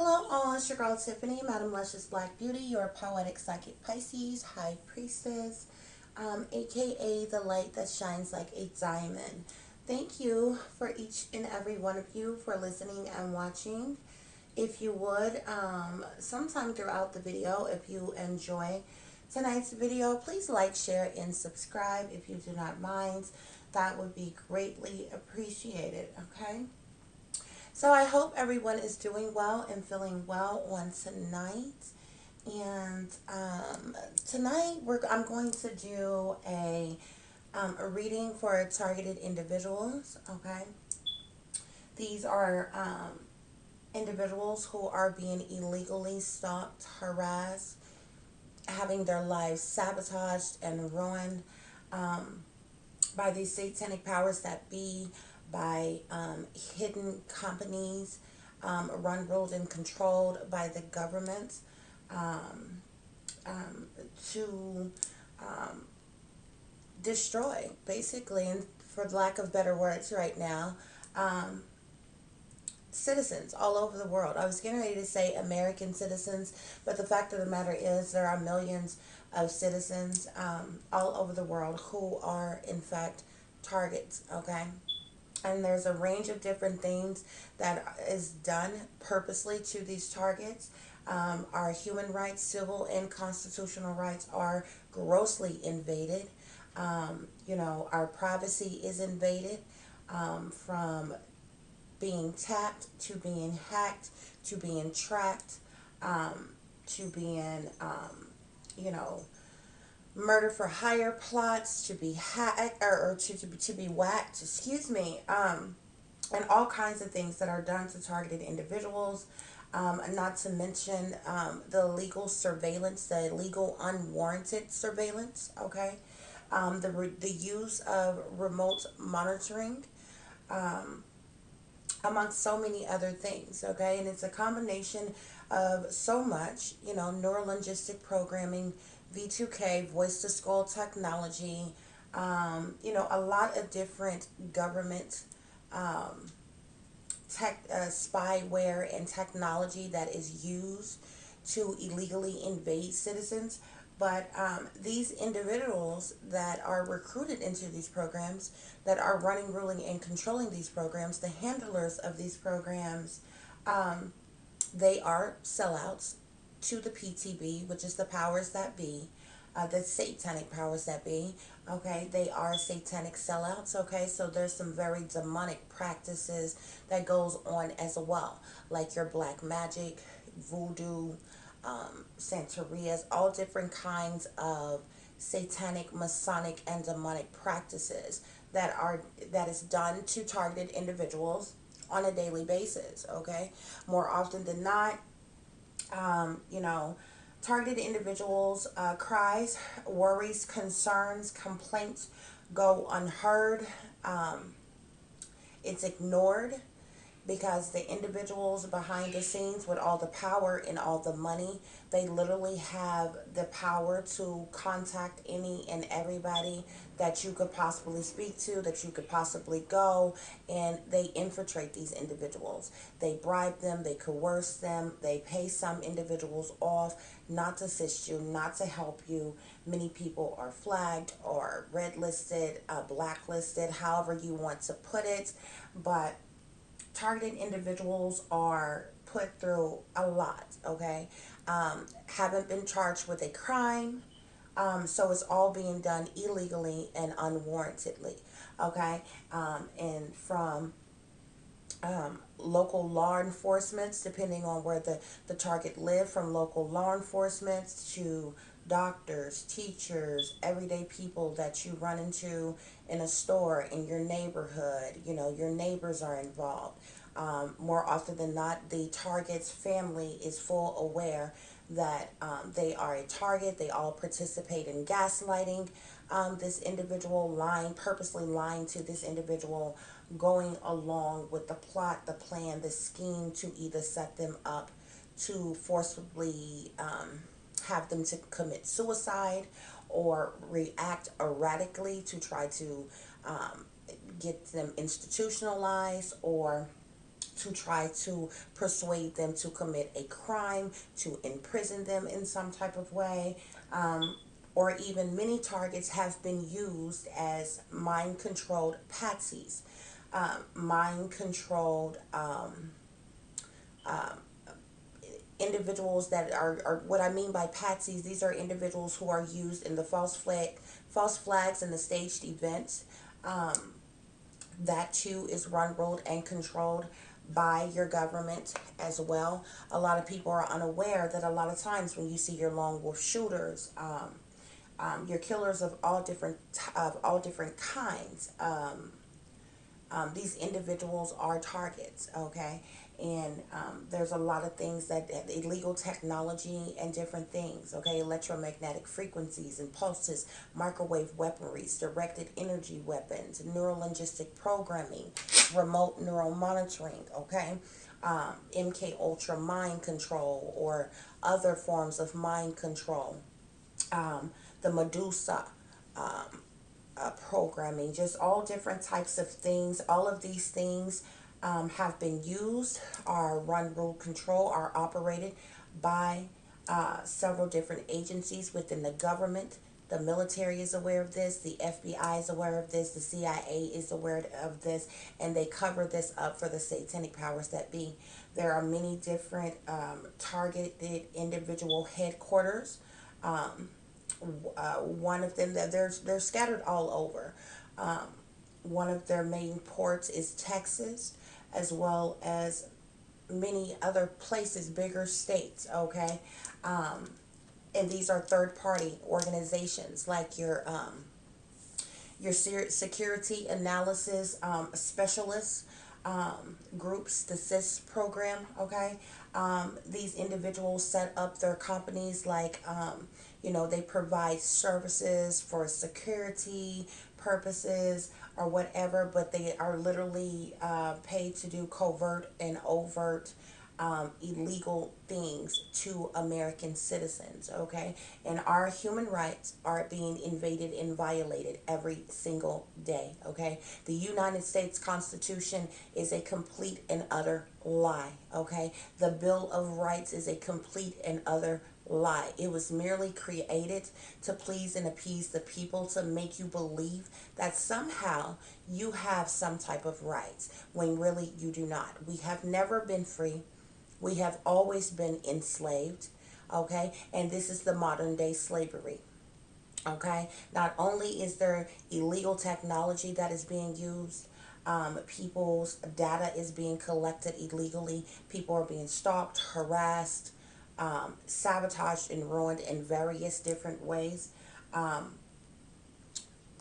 Hello all, it's your girl Tiffany, Madam Luscious Black Beauty, your poetic psychic Pisces, High Priestess, aka the light that shines like a diamond. Thank you for each and every one of you for listening and watching. If you would, sometime throughout the video, if you enjoy tonight's video, please like, share, and subscribe if you do not mind. That would be greatly appreciated, okay? So I hope everyone is doing well and feeling well on tonight. And tonight I'm going to do a reading for targeted individuals. Okay, these are individuals who are being illegally stalked, harassed, having their lives sabotaged and ruined um, by these satanic powers that be, by hidden companies, run, ruled, and controlled by the government, um, um, to um, destroy, basically, and for lack of better words right now, um, citizens all over the world. I was getting ready to say American citizens, but the fact of the matter is there are millions of citizens all over the world who are, in fact, targets, okay? And there's a range of different things that is done purposely to these targets. Our human rights, civil and constitutional rights are grossly invaded. Our privacy is invaded, from being tapped to being hacked to being tracked, um, to being, you know, murder for hire plots, to be hacked, or to be whacked, excuse me, and all kinds of things that are done to targeted individuals. Not to mention the legal surveillance, the illegal unwarranted surveillance, okay? The use of remote monitoring, um, amongst so many other things, okay? And it's a combination of so much, neurolinguistic programming, V2K, voice to skull technology, a lot of different government um, spyware and technology that is used to illegally invade citizens. But these individuals that are recruited into these programs, that are running, ruling, and controlling these programs, the handlers of these programs, um, they are sellouts to the PTB, which is the powers that be, the satanic powers that be. Okay, they are satanic sellouts. Okay, so there's some very demonic practices that goes on as well, like your black magic, voodoo, Santerias, all different kinds of satanic, masonic, and demonic practices that is done to targeted individuals on a daily basis. Okay, more often than not, targeted individuals' cries, worries, concerns, complaints go unheard. Um, it's ignored because the individuals behind the scenes with all the power and all the money, they literally have the power to contact any and everybody that you could possibly speak to, that you could possibly go, and they infiltrate these individuals. They bribe them, they coerce them, they pay some individuals off not to assist you, not to help you. Many people are flagged or red listed, blacklisted, however you want to put it, but targeted individuals are put through a lot, okay? Haven't been charged with a crime, so it's all being done illegally and unwarrantedly, okay? And from local law enforcement, depending on where the target live, from local law enforcement to doctors, teachers, everyday people that you run into in a store, in your neighborhood, your neighbors are involved. More often than not, the target's family is full aware that they are a target. They all participate in gaslighting this individual, lying, purposely lying to this individual, going along with the plot, the plan, the scheme to either set them up to forcibly have them to commit suicide or react erratically to try to get them institutionalized or to try to persuade them to commit a crime, to imprison them in some type of way. Or even many targets have been used as mind controlled patsies, mind controlled individuals that are what I mean by patsies. These are individuals who are used in the false flags and the staged events. Um, that too is run, ruled, and controlled by your government as well. A lot of people are unaware that a lot of times when you see your lone wolf shooters, your killers of all different kinds. These individuals are targets, okay? And there's a lot of things that illegal technology and different things, okay? Electromagnetic frequencies and pulses, microwave weaponries, directed energy weapons, neurolinguistic programming, remote neural monitoring, okay? MK Ultra mind control or other forms of mind control. The Medusa. Programming, just all different types of things. All of these things have been used, are run, rule, control, are operated by several different agencies within the government. The military is aware of this, the FBI is aware of this, the CIA is aware of this, and they cover this up for the satanic powers that be. There are many different targeted individual headquarters. One of them, that they're scattered all over. Um, One of their main ports is Texas, as well as many other places, bigger states. Okay, and these are third party organizations like your security analysis specialists, groups, the CIS program, okay? These individuals set up their companies like, they provide services for security purposes or whatever, but they are literally paid to do covert and overt illegal things to American citizens, okay? And our human rights are being invaded and violated every single day, okay? The United States Constitution is a complete and utter lie, okay? The Bill of Rights is a complete and utter lie. It was merely created to please and appease the people, to make you believe that somehow you have some type of rights when really you do not. We have never been free. We have always been enslaved, okay? And this is the modern day slavery, okay? Not only is there illegal technology that is being used, people's data is being collected illegally, people are being stalked, harassed, sabotaged, and ruined in various different ways. Um,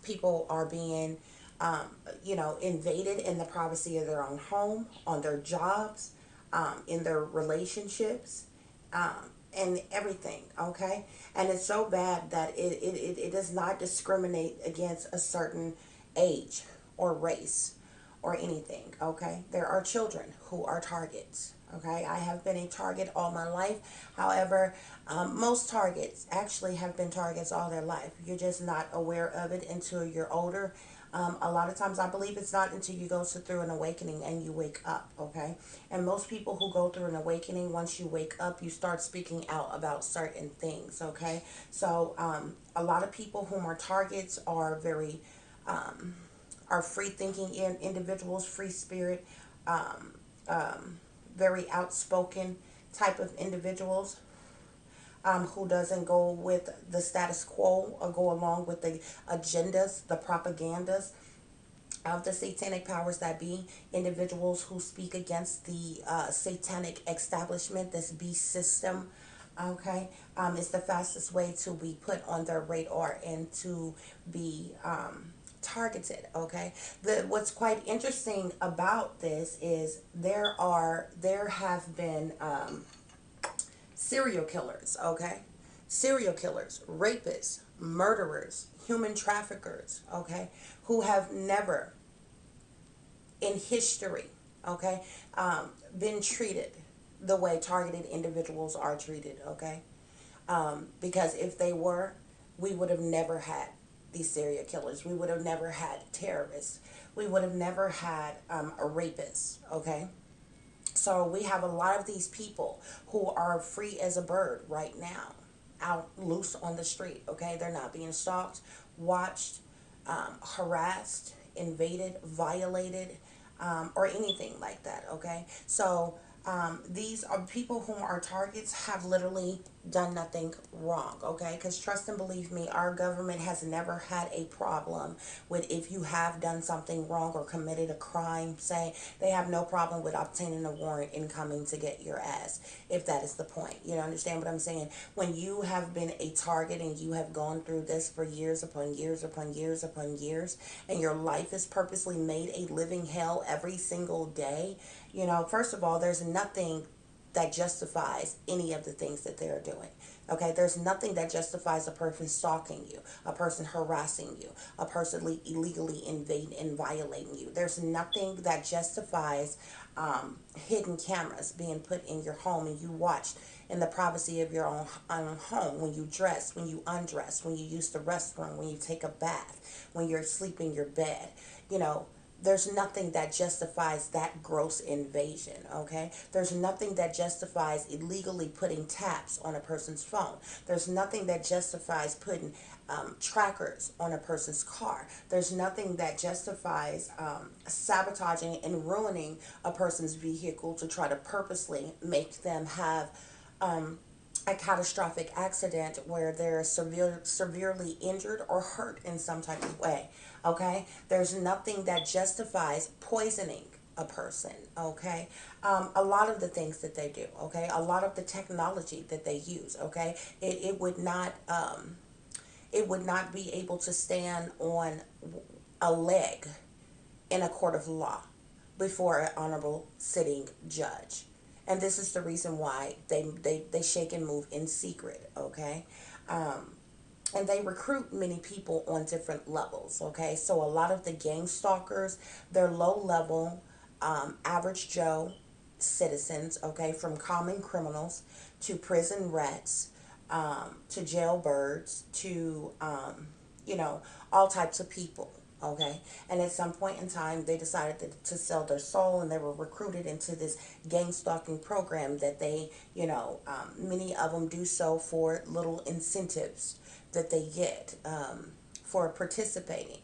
People are being, invaded in the privacy of their own home, on their jobs, in their relationships, and everything, okay? And it's so bad that it does not discriminate against a certain age or race or anything, okay? There are children who are targets, okay? I have been a target all my life. However, most targets actually have been targets all their life. You're just not aware of it until you're older. A lot of times I believe it's not until you go through an awakening and you wake up, okay? And most people who go through an awakening, once you wake up, you start speaking out about certain things, okay? So a lot of people whom are targets are very, are free-thinking individuals, free spirit, um, very outspoken type of individuals, who doesn't go with the status quo or go along with the agendas, the propagandas of the satanic powers that be, individuals who speak against the satanic establishment, this beast system, okay, is the fastest way to be put on their radar and to be targeted, okay? What's quite interesting about this is there have been serial killers, okay? Serial killers, rapists, murderers, human traffickers, okay, who have never in history, okay, been treated the way targeted individuals are treated, okay? Because if they were, we would have never had these serial killers. We would have never had terrorists. We would have never had a rapist, okay? So we have a lot of these people who are free as a bird right now, out loose on the street. Okay, they're not being stalked, watched, harassed, invaded, violated, or anything like that. Okay, so these are people whom our targets have literally done nothing wrong. Okay, because trust and believe me, our government has never had a problem with if you have done something wrong or committed a crime. Say they have no problem with obtaining a warrant and coming to get your ass, if that is the point. You know, understand what I'm saying? When you have been a target and you have gone through this for years upon years upon years upon years, and your life is purposely made a living hell every single day, you know, first of all, there's nothing that justifies any of the things that they're doing. Okay, there's nothing that justifies a person stalking you, a person harassing you, a person illegally invading and violating you. There's nothing that justifies hidden cameras being put in your home and you watch in the privacy of your own home, when you dress, when you undress, when you use the restroom, when you take a bath, when you're asleep in your bed. You know, there's nothing that justifies that gross invasion. Okay, there's nothing that justifies illegally putting taps on a person's phone. There's nothing that justifies putting trackers on a person's car. There's nothing that justifies sabotaging and ruining a person's vehicle to try to purposely make them have a catastrophic accident where they're severely injured or hurt in some type of way. Okay, there's nothing that justifies poisoning a person. Okay, a lot of the things that they do. Okay, a lot of the technology that they use. Okay, it would not be able to stand on a leg in a court of law before an honorable sitting judge. And this is the reason why they shake and move in secret. Okay, and they recruit many people on different levels. Okay, so a lot of the gang stalkers, they're low level, average Joe citizens. Okay, from common criminals to prison rats, to jailbirds, to you know, all types of people. Okay, and at some point in time, they decided to sell their soul, and they were recruited into this gang stalking program that they, you know, many of them do so for little incentives that they get for participating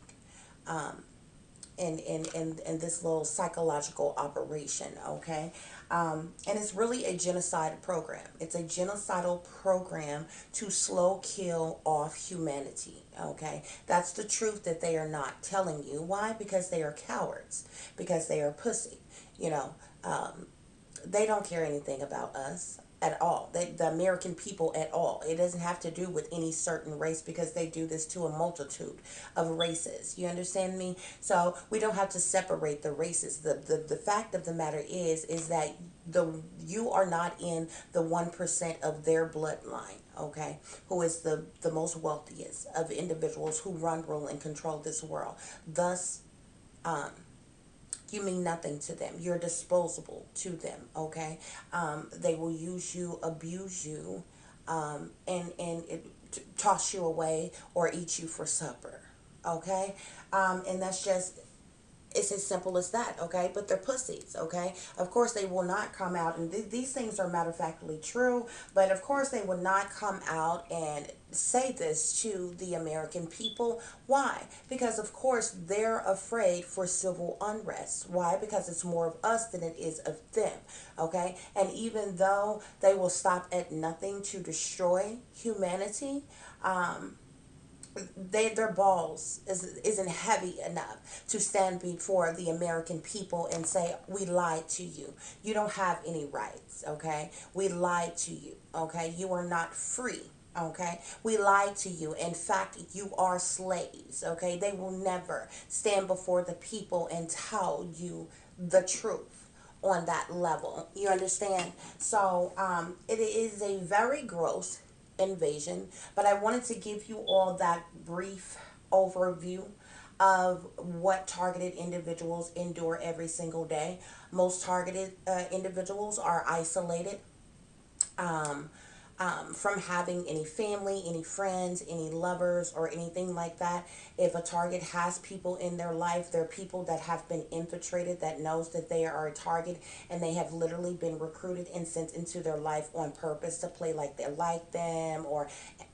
in this little psychological operation. Okay, and it's really a genocide program. It's a genocidal program to slow kill off humanity. Okay, that's the truth that they are not telling you. Why? Because they are cowards, because they are pussy. You know, they don't care anything about us at all. The American people at all. It doesn't have to do with any certain race, because they do this to a multitude of races. You understand me? So we don't have to separate the races. The fact of the matter is that you are not in the 1% of their bloodline. Okay, who is the most wealthiest of individuals who run, rule, and control this world. Thus, you mean nothing to them. You're disposable to them. Okay, they will use you, abuse you, and toss you away or eat you for supper. Okay, and that's just, it's as simple as that. Okay, but they're pussies. Okay, of course they will not come out, and these things are matter of factly true, but of course they will not come out and say this to the American people. Why? Because of course they're afraid for civil unrest. Why? Because it's more of us than it is of them. Okay, and even though they will stop at nothing to destroy humanity, their balls isn't heavy enough to stand before the American people and say, we lied to you. You don't have any rights. Okay, we lied to you. Okay, you are not free. Okay, we lied to you. In fact, you are slaves. Okay, they will never stand before the people and tell you the truth on that level. You understand? So it is a very gross invasion, but I wanted to give you all that brief overview of what targeted individuals endure every single day. Most targeted individuals are isolated, from having any family, any friends, any lovers, or anything like that. If a target has people in their life, they're people that have been infiltrated, that knows that they are a target, and they have literally been recruited and sent into their life on purpose to play like they like them, or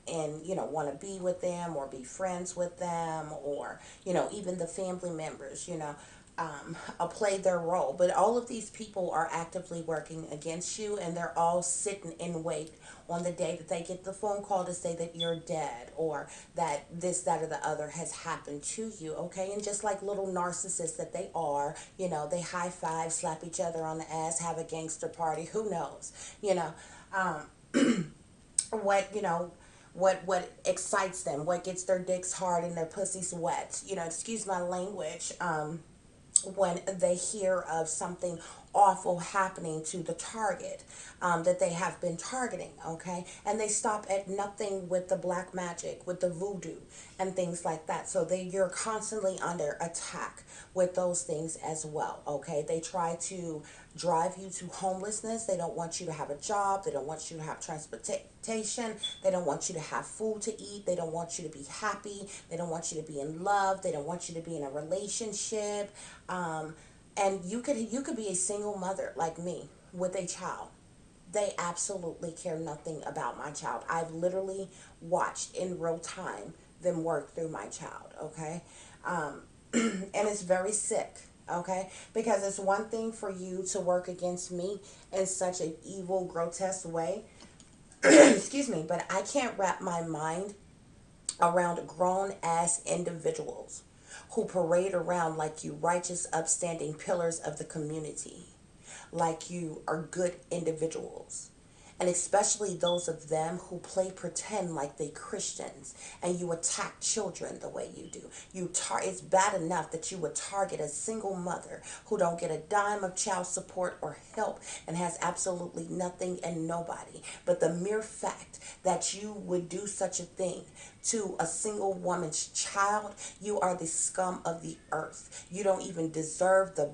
and want to be with them or be friends with them, or even the family members, play their role. But all of these people are actively working against you, and they're all sitting in wait on the day that they get the phone call to say that you're dead, or that this, that, or the other has happened to you. Okay, and just like little narcissists that they are, they high five, slap each other on the ass, have a gangster party. Who knows? What what excites them, what gets their dicks hard and their pussies wet, excuse my language, when they hear of something awful happening to the target, that they have been targeting. Okay, and they stop at nothing with the black magic, with the voodoo and things like that. So you're constantly under attack with those things as well. Okay, they try to drive you to homelessness. They don't want you to have a job. They don't want you to have transportation. They don't want you to have food to eat. They don't want you to be happy. They don't want you to be in love. They don't want you to be in a relationship. And you could be a single mother like me with a child. They absolutely care nothing about my child. I've literally watched in real time them work through my child. Okay, and it's very sick. Okay, because it's one thing for you to work against me in such an evil, grotesque way. Excuse me, but I can't wrap my mind around grown ass individuals who parade around like you righteous, upstanding pillars of the community, like you are good individuals. And especially those of them who play pretend like they Christians, and you attack children the way you do. It's bad enough that you would target a single mother who don't get a dime of child support or help and has absolutely nothing and nobody. But the mere fact that you would do such a thing to a single woman's child, you are the scum of the earth. You don't even deserve the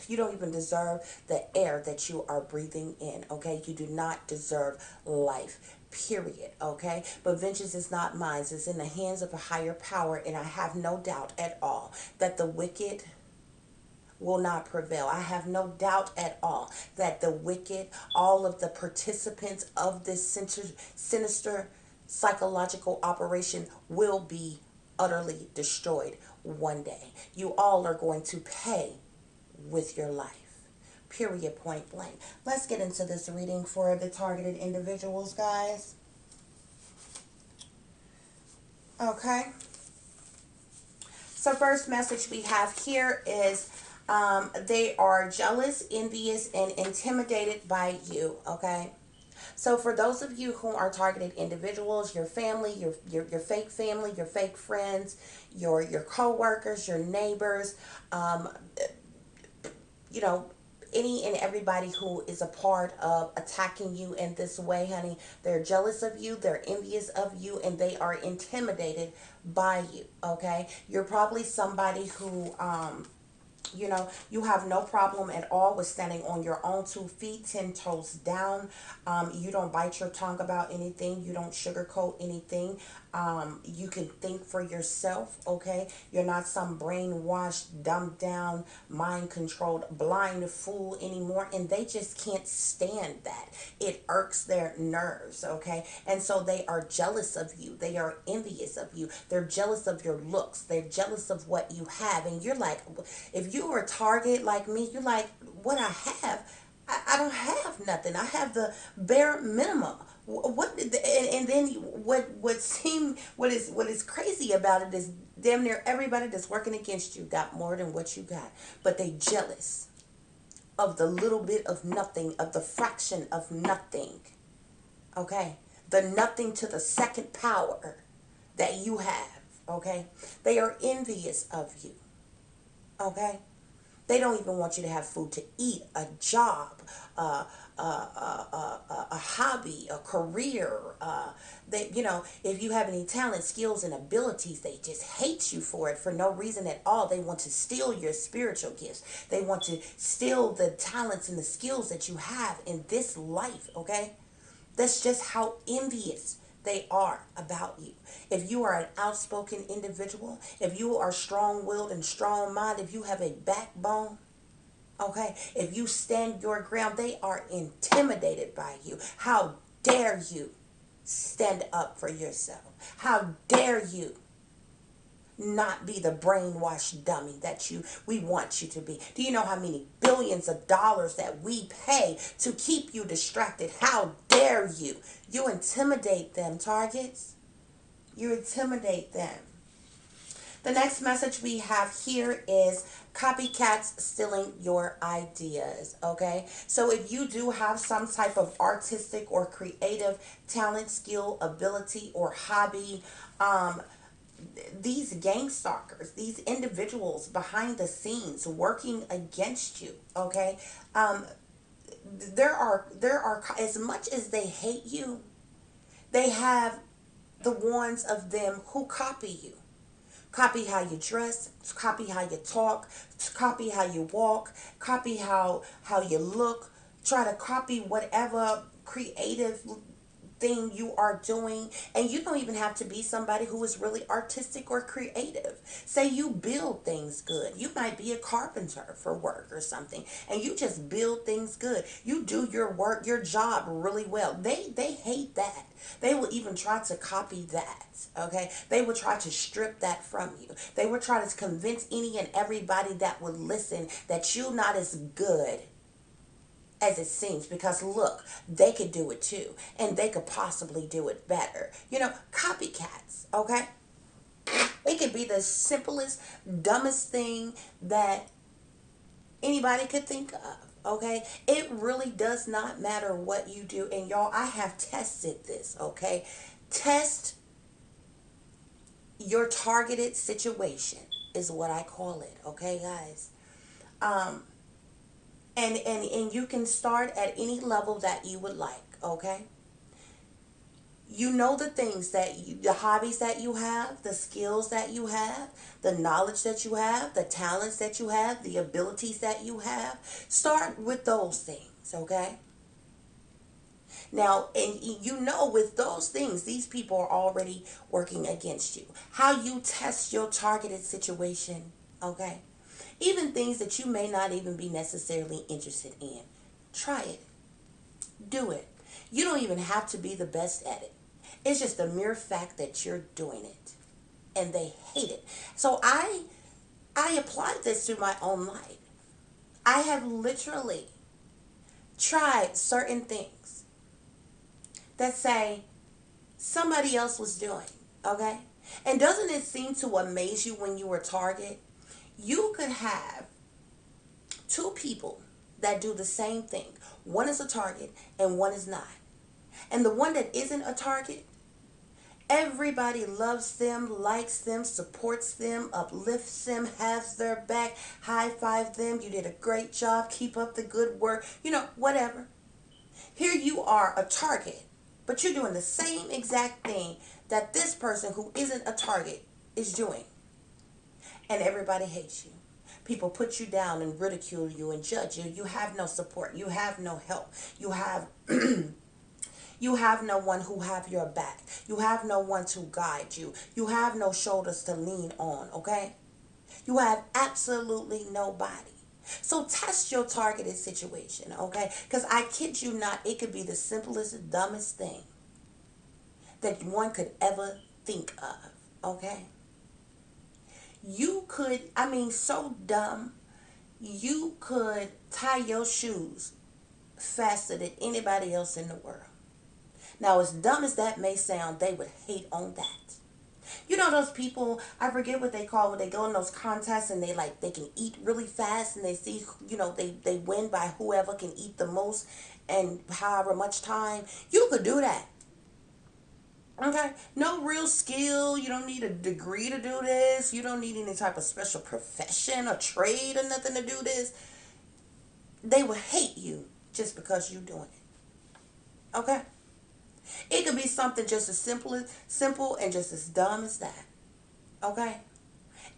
you don't even deserve the air that you are breathing in. Okay, you do not deserve life, period. Okay, but vengeance is not mine. It's in the hands of a higher power, and I have no doubt at all that the wicked will not prevail. I have no doubt at all that the wicked, all of the participants of this sinister psychological operation, will be utterly destroyed one day. You all are going to pay with your life. Period, point blank. Let's get into this reading for the targeted individuals, guys. Okay. So first message we have here is they are jealous, envious, and intimidated by you. Okay. So for those of you who are targeted individuals, your family, your family, your fake friends, your co-workers, your neighbors, you know, any and everybody who is a part of attacking you in this way, honey, they're jealous of you, they're envious of you, and they are intimidated by you. Okay, you're probably somebody who you have no problem at all with standing on your own 2 feet, 10 toes down. You don't bite your tongue about anything. You don't sugarcoat anything. You can think for yourself, okay? You're not some brainwashed, dumbed down, mind controlled, blind fool anymore. And they just can't stand that. It irks their nerves, okay? And so they are jealous of you. They are envious of you. They're jealous of your looks. They're jealous of what you have. And you're like, if you were a target like me, you're like, what I have? I don't have nothing. I have the bare minimum. And then what is crazy about it is damn near everybody that's working against you got more than what you got, but they jealous of the little bit of nothing, of the fraction of nothing. Okay, the nothing to the second power that you have. Okay, they are envious of you. Okay, they don't even want you to have food to eat, a job, a hobby, a career. If you have any talent, skills, and abilities, they just hate you for it for no reason at all. They want to steal your spiritual gifts. They want to steal the talents and the skills that you have in this life, okay? That's just how envious they are about you. If you are an outspoken individual, if you are strong willed and strong minded, if you have a backbone, okay, if you stand your ground, they are intimidated by you. How dare you stand up for yourself? How dare you not be the brainwashed dummy that we want you to be? Do you know how many billions of dollars that we pay to keep you distracted? How dare you? You intimidate them, targets. You intimidate them. The next message we have here is copycats stealing your ideas. Okay, so if you do have some type of artistic or creative talent, skill, ability, or hobby, these gang stalkers, these individuals behind the scenes working against you, okay, there are as much as they hate you, they have the ones of them who copy you. Copy how you dress, copy how you talk, copy how you walk, copy how you look, try to copy whatever creative thing you are doing. And you don't even have to be somebody who is really artistic or creative. Say you build things good. You might be a carpenter for work or something, and you just build things good. You do your work, your job really well. They hate that. They will even try to copy that. Okay, they will try to strip that from you. They will try to convince any and everybody that would listen that you're not as good as it seems, because look, they could do it too, and they could possibly do it better. Copycats. Okay, it could be the simplest, dumbest thing that anybody could think of. Okay, it really does not matter what you do. And y'all, I have tested this. Okay, test your targeted situation is what I call it. Okay, guys. um and you can start at any level that you would like. Okay, you know the things the hobbies that you have, the skills that you have, the knowledge that you have, the talents that you have, the abilities that you have. Start with those things. Okay, now, and with those things, these people are already working against you. How you test your targeted situation. Okay, even things that you may not even be necessarily interested in, try it. Do it. You don't even have to be the best at it. It's just the mere fact that you're doing it, and they hate it. So I applied this to my own life. I have literally tried certain things that say somebody else was doing. Okay? And doesn't it seem to amaze you when you were target? You could have two people that do the same thing. One is a target and one is not. And the one that isn't a target, everybody loves them, likes them, supports them, uplifts them, has their back, high five them. You did a great job. Keep up the good work. Whatever. Here you are, a target, but you're doing the same exact thing that this person who isn't a target is doing. And everybody hates you. People put you down and ridicule you and judge you. You have no support. You have no help. You have you have no one who have your back. You have no one to guide you. You have no shoulders to lean on. Okay? You have absolutely nobody. So test your targeted situation. Okay? Because I kid you not, it could be the simplest, dumbest thing that one could ever think of. Okay? You could, so dumb, you could tie your shoes faster than anybody else in the world. Now, as dumb as that may sound, they would hate on that. You know those people, I forget what they call when they go in those contests and they can eat really fast, and they see, they win by whoever can eat the most and however much time. You could do that. Okay, no real skill. You don't need a degree to do this. You don't need any type of special profession or trade or nothing to do this. They will hate you just because you're doing it. Okay, it could be something just as simple and just as dumb as that. Okay,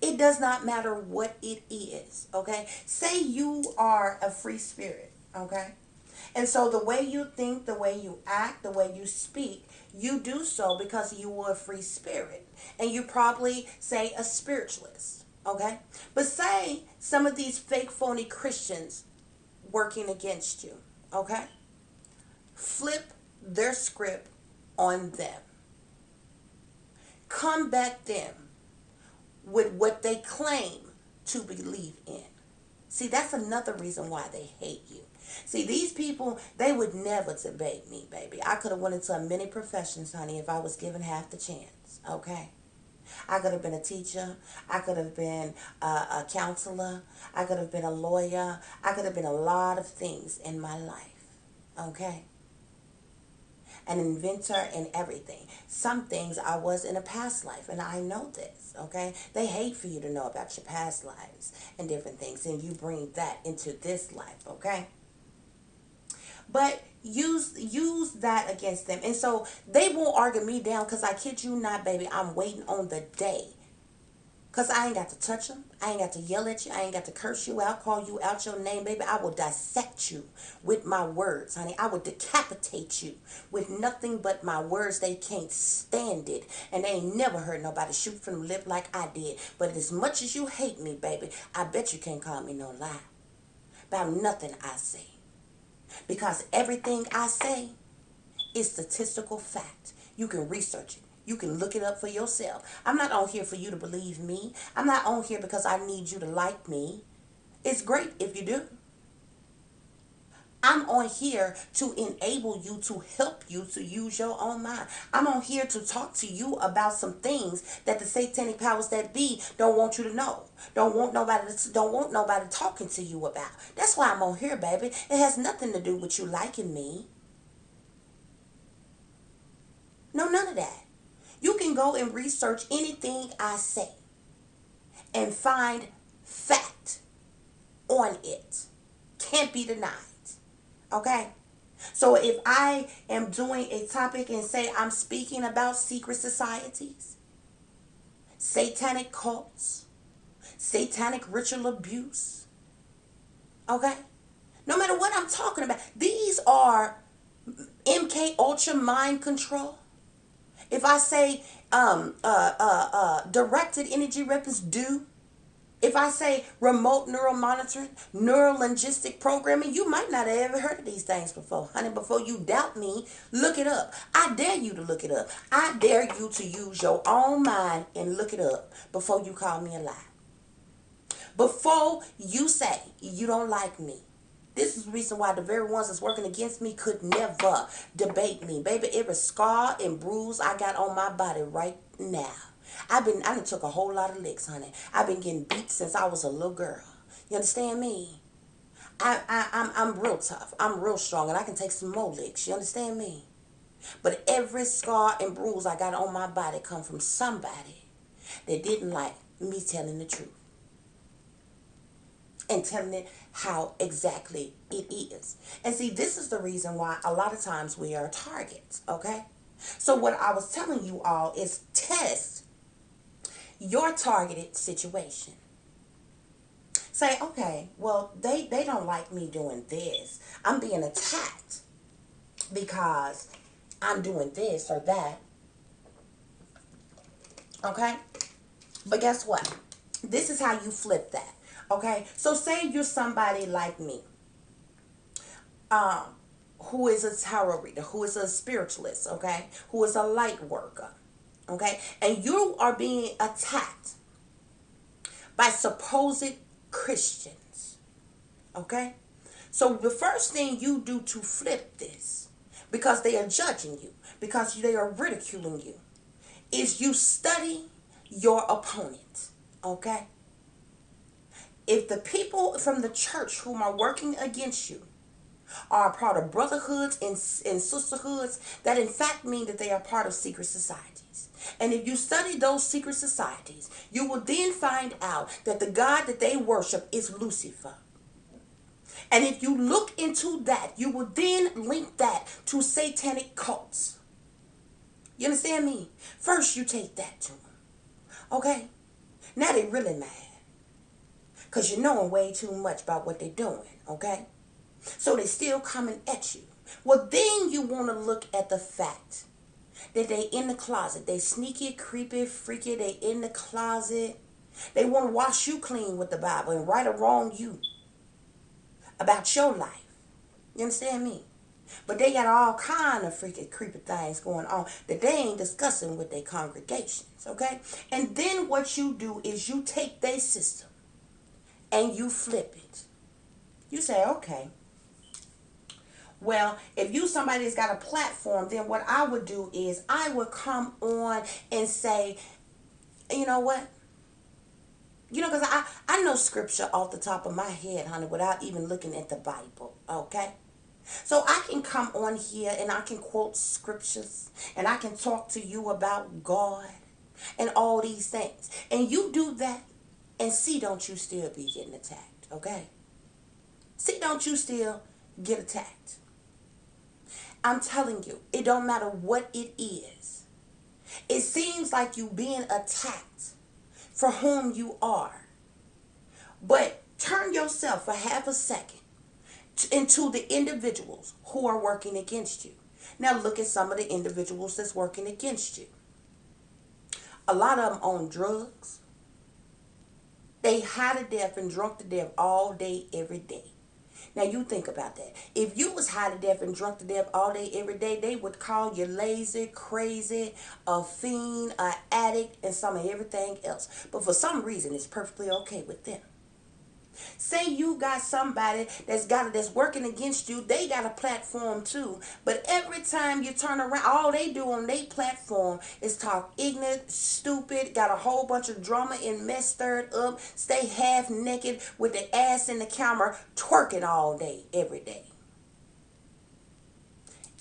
it does not matter what it is. Okay, say you are a free spirit. Okay, And so the way you think, the way you act, the way you speak, you do so because you were a free spirit. And you probably say a spiritualist. Okay? But say some of these fake phony Christians working against you. Okay? Flip their script on them. Combat them with what they claim to believe in. See, that's another reason why they hate you. See, these people, they would never debate me, baby. I could have went into many professions, honey, if I was given half the chance, okay? I could have been a teacher. I could have been a counselor. I could have been a lawyer. I could have been a lot of things in my life, okay? An inventor and everything. Some things I was in a past life, and I know this, okay? They hate for you to know about your past lives and different things, and you bring that into this life, okay? But use that against them. And so they won't argue me down because I kid you not, baby, I'm waiting on the day. Because I ain't got to touch them. I ain't got to yell at you. I ain't got to curse you out, call you out your name, baby. I will dissect you with my words, honey. I will decapitate you with nothing but my words. They can't stand it. And they ain't never heard nobody shoot from the lip like I did. But as much as you hate me, baby, I bet you can't call me no lie about nothing I say. Because everything I say is statistical fact. You can research it. You can look it up for yourself. I'm not on here for you to believe me. I'm not on here because I need you to like me. It's great if you do. I'm on here to enable you, to help you to use your own mind. I'm on here to talk to you about some things that the satanic powers that be don't want you to know. Don't want nobody talking to you about. That's why I'm on here, baby. It has nothing to do with you liking me. No, none of that. You can go and research anything I say and find fact on it. Can't be denied. Okay? So if I am doing a topic and say I'm speaking about secret societies, satanic cults, satanic ritual abuse, okay? No matter what I'm talking about, these are MK Ultra mind control. If I say directed energy weapons do, if I say remote neural monitoring, neural linguistic programming, you might not have ever heard of these things before. Honey, before you doubt me, look it up. I dare you to look it up. I dare you to use your own mind and look it up before you call me a lie. Before you say you don't like me. This is the reason why the very ones that's working against me could never debate me. Baby, every scar and bruise I got on my body right now. I done took a whole lot of licks, honey. I've been getting beat since I was a little girl. You understand me? I'm real tough. I'm real strong, and I can take some more licks. You understand me? But every scar and bruise I got on my body come from somebody that didn't like me telling the truth and telling it how exactly it is. And see, this is the reason why a lot of times we are targets, okay? So what I was telling you all is test your targeted situation. Say, okay, well, they don't like me doing this. I'm being attacked because I'm doing this or that. Okay? But guess what? This is how you flip that. Okay? So say you're somebody like me. Who is a tarot reader, who is a spiritualist, okay? Who is a light worker. Okay? And you are being attacked by supposed Christians. Okay? So the first thing you do to flip this, because they are judging you, because they are ridiculing you, is you study your opponent. Okay? If the people from the church whom are working against you are a part of brotherhoods and sisterhoods, that in fact mean that they are part of secret societies. And if you study those secret societies, you will then find out that the God that they worship is Lucifer. And if you look into that, you will then link that to satanic cults. You understand me? First, you take that to them. Okay? Now they really mad. Because you're knowing way too much about what they're doing. Okay? So they still coming at you. Well, then you want to look at the fact that they in the closet. They sneaky, creepy, freaky. They in the closet. They want to wash you clean with the Bible and right or wrong you about your life. You understand me? But they got all kind of freaky, creepy things going on that they ain't discussing with their congregations, okay? And then what you do is you take their system and you flip it. You say, okay, well, if you somebody that's got a platform, then what I would do is I would come on and say, you know what? You know, because I know scripture off the top of my head, honey, without even looking at the Bible, okay? So I can come on here and I can quote scriptures and I can talk to you about God and all these things. And you do that and see, don't you still be getting attacked, okay? See, don't you still get attacked. I'm telling you, it don't matter what it is. It seems like you being attacked for whom you are. But turn yourself for half a second into the individuals who are working against you. Now look at some of the individuals that's working against you. A lot of them on drugs. They high to death and drunk to death all day, every day. Now you think about that. If you was high to death and drunk to death all day, every day, they would call you lazy, crazy, a fiend, an addict, and some of everything else. But for some reason, it's perfectly okay with them. Say you got somebody that's working against you, they got a platform too. But every time you turn around, all they do on their platform is talk ignorant, stupid, got a whole bunch of drama and mess stirred up, stay half naked with the ass in the camera, twerking all day, every day.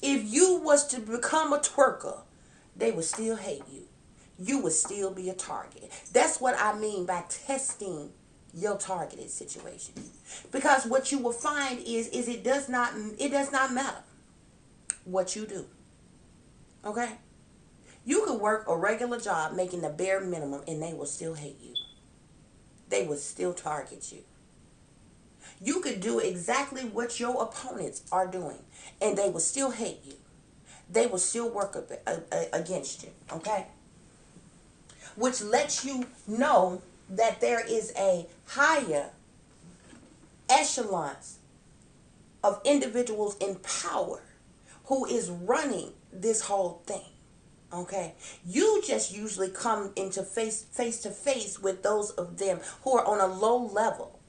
If you was to become a twerker, they would still hate you. You would still be a target. That's what I mean by testing your targeted situation. Because what you will find is it does not matter what you do. Okay? You could work a regular job making the bare minimum and they will still hate you. They will still target you. You could do exactly what your opponents are doing and they will still hate you. They will still work against you. Okay? Which lets you know that there is a higher echelons of individuals in power who is running this whole thing. Okay, you just usually come into face to face with those of them who are on a low level,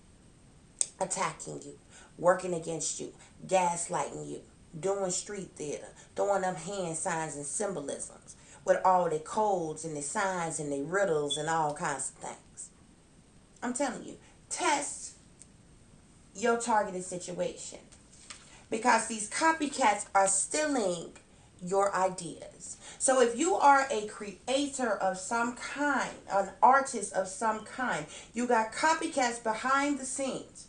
attacking you, working against you, gaslighting you, doing street theater, throwing up hand signs and symbolisms with all the codes and the signs and the riddles and all kinds of things. I'm telling you, test your targeted situation because these copycats are stealing your ideas. So if you are a creator of some kind, an artist of some kind, you got copycats behind the scenes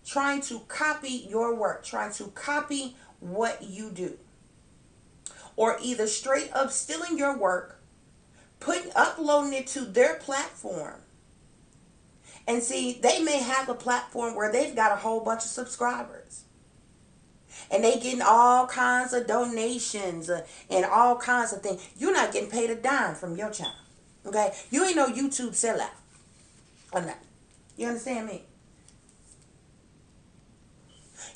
trying to copy your work, trying to copy what you do, or either straight up stealing your work, uploading it to their platform. And see, they may have a platform where they've got a whole bunch of subscribers. And they getting all kinds of donations and all kinds of things. You're not getting paid a dime from your channel. Okay? You ain't no YouTube sellout. Or not. You understand me?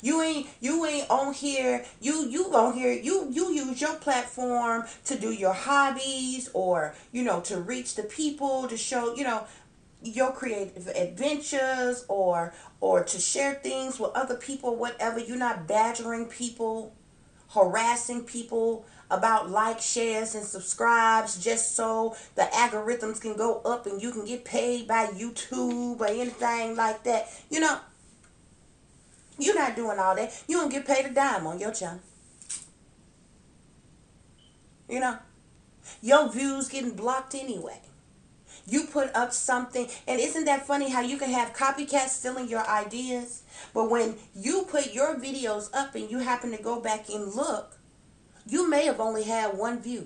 You ain't on here. You on here. You use your platform to do your hobbies or, to reach the people, to show, your creative adventures or to share things with other people, whatever. You're not badgering people, harassing people about likes, shares, and subscribes just so the algorithms can go up and you can get paid by YouTube or anything like that. You're not doing all that. You don't get paid a dime on your channel. Your views getting blocked anyway. You put up something, and isn't that funny how you can have copycats stealing your ideas, but when you put your videos up and you happen to go back and look, you may have only had one view.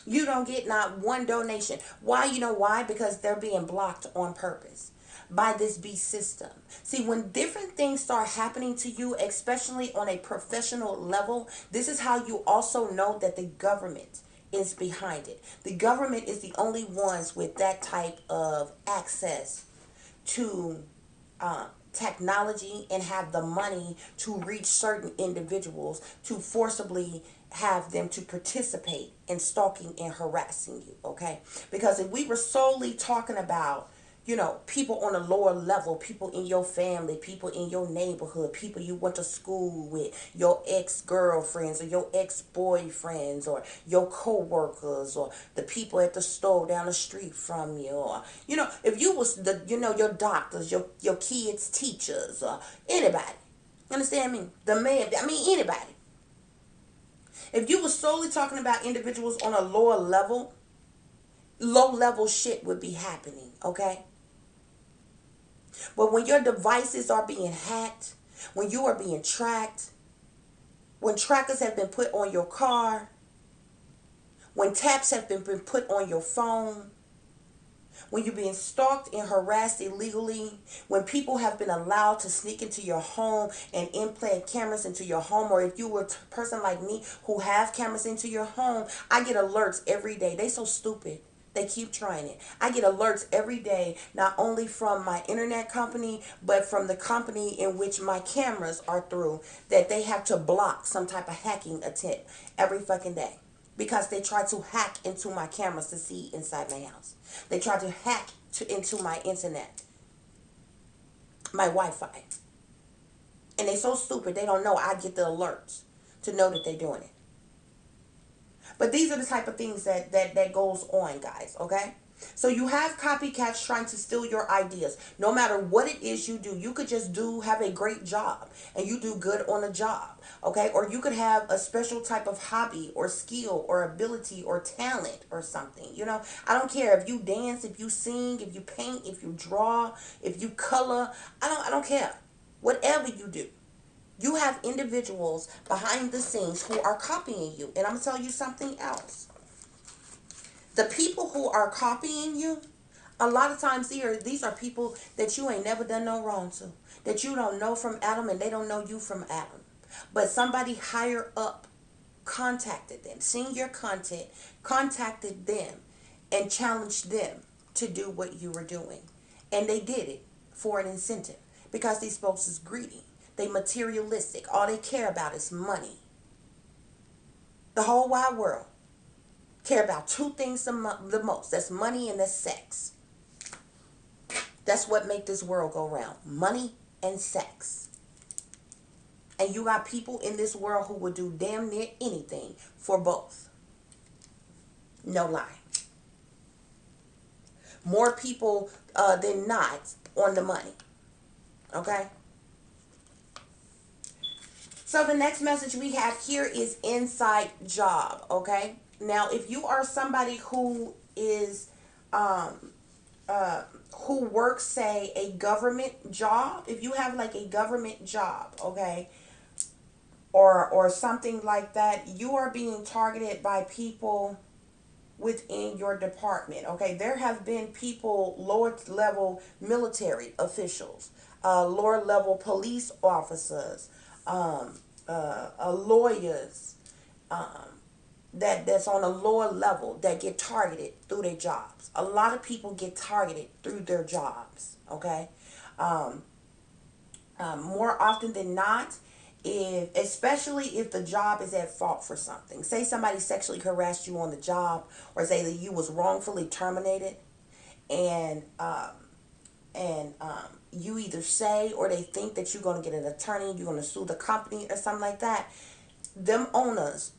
You don't get not one donation. Why? You know why? Because they're being blocked on purpose. by this beast system. See, when different things start happening to you, especially on a professional level, this is how you also know that the government is behind it. The government is the only ones with that type of access to technology and have the money to reach certain individuals to forcibly have them to participate in stalking and harassing you, okay? Because if we were solely talking about, you know, people on a lower level, people in your family, people in your neighborhood, people you went to school with, your ex-girlfriends or your ex-boyfriends or your co-workers or the people at the store down the street from you, or, you know, if you was the, you know, your doctors, your kids' teachers, or anybody, understand me? The man, I mean anybody. If you was solely talking about individuals on a lower level, low level shit would be happening, okay? But when your devices are being hacked, when you are being tracked, when trackers have been put on your car, when taps have been put on your phone, when you're being stalked and harassed illegally, when people have been allowed to sneak into your home and implant cameras into your home, or if you were a person like me who have cameras into your home, I get alerts every day. They so stupid. They keep trying it. I get alerts every day, not only from my internet company, but from the company in which my cameras are through, that they have to block some type of hacking attempt every fucking day. Because they try to hack into my cameras to see inside my house. They try to hack into my internet, my Wi-Fi. And they so stupid, they don't know I get the alerts to know that they're doing it. But these are the type of things that goes on, guys, okay? So you have copycats trying to steal your ideas. No matter what it is you do, you could just have a great job and you do good on a job, okay? Or you could have a special type of hobby or skill or ability or talent or something, you know? I don't care if you dance, if you sing, if you paint, if you draw, if you color. I don't care. Whatever you do. You have individuals behind the scenes who are copying you. And I'm going to tell you something else. The people who are copying you, a lot of times these are people that you ain't never done no wrong to. That you don't know from Adam and they don't know you from Adam. But somebody higher up contacted them, seen your content, contacted them, and challenged them to do what you were doing. And they did it for an incentive. Because these folks is greedy. They materialistic. All they care about is money. The whole wide world care about two things the most. That's money and that's sex. That's what make this world go round. Money and sex. And you got people in this world who would do damn near anything for both. No lie. More people than not on the money. Okay? So the next message we have here is inside job, okay? Now, if you are somebody who is, who works, say, a government job, if you have like a government job, okay, or something like that, you are being targeted by people within your department, okay? There have been people, lower level military officials, lower level police officers, lawyers, that's on a lower level that get targeted through their jobs. A lot of people get targeted through their jobs, okay? More often than not, especially if the job is at fault for something. Say somebody sexually harassed you on the job, or say that you was wrongfully terminated, and you either say or they think that you're going to get an attorney, you're going to sue the company or something like that. Them owners,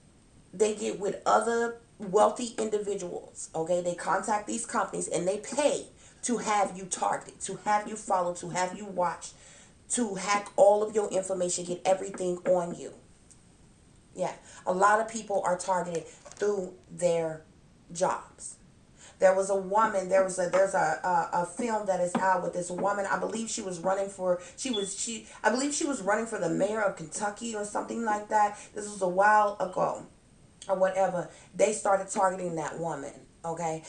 they get with other wealthy individuals, okay? They contact these companies and they pay to have you targeted, to have you followed, to have you watched, to hack all of your information, get everything on you. Yeah, a lot of people are targeted through their jobs. There was a woman. There's a film that is out with this woman. I believe she was running for. I believe she was running for the mayor of Kentucky or something like that. This was a while ago, or whatever. They started targeting that woman. Okay,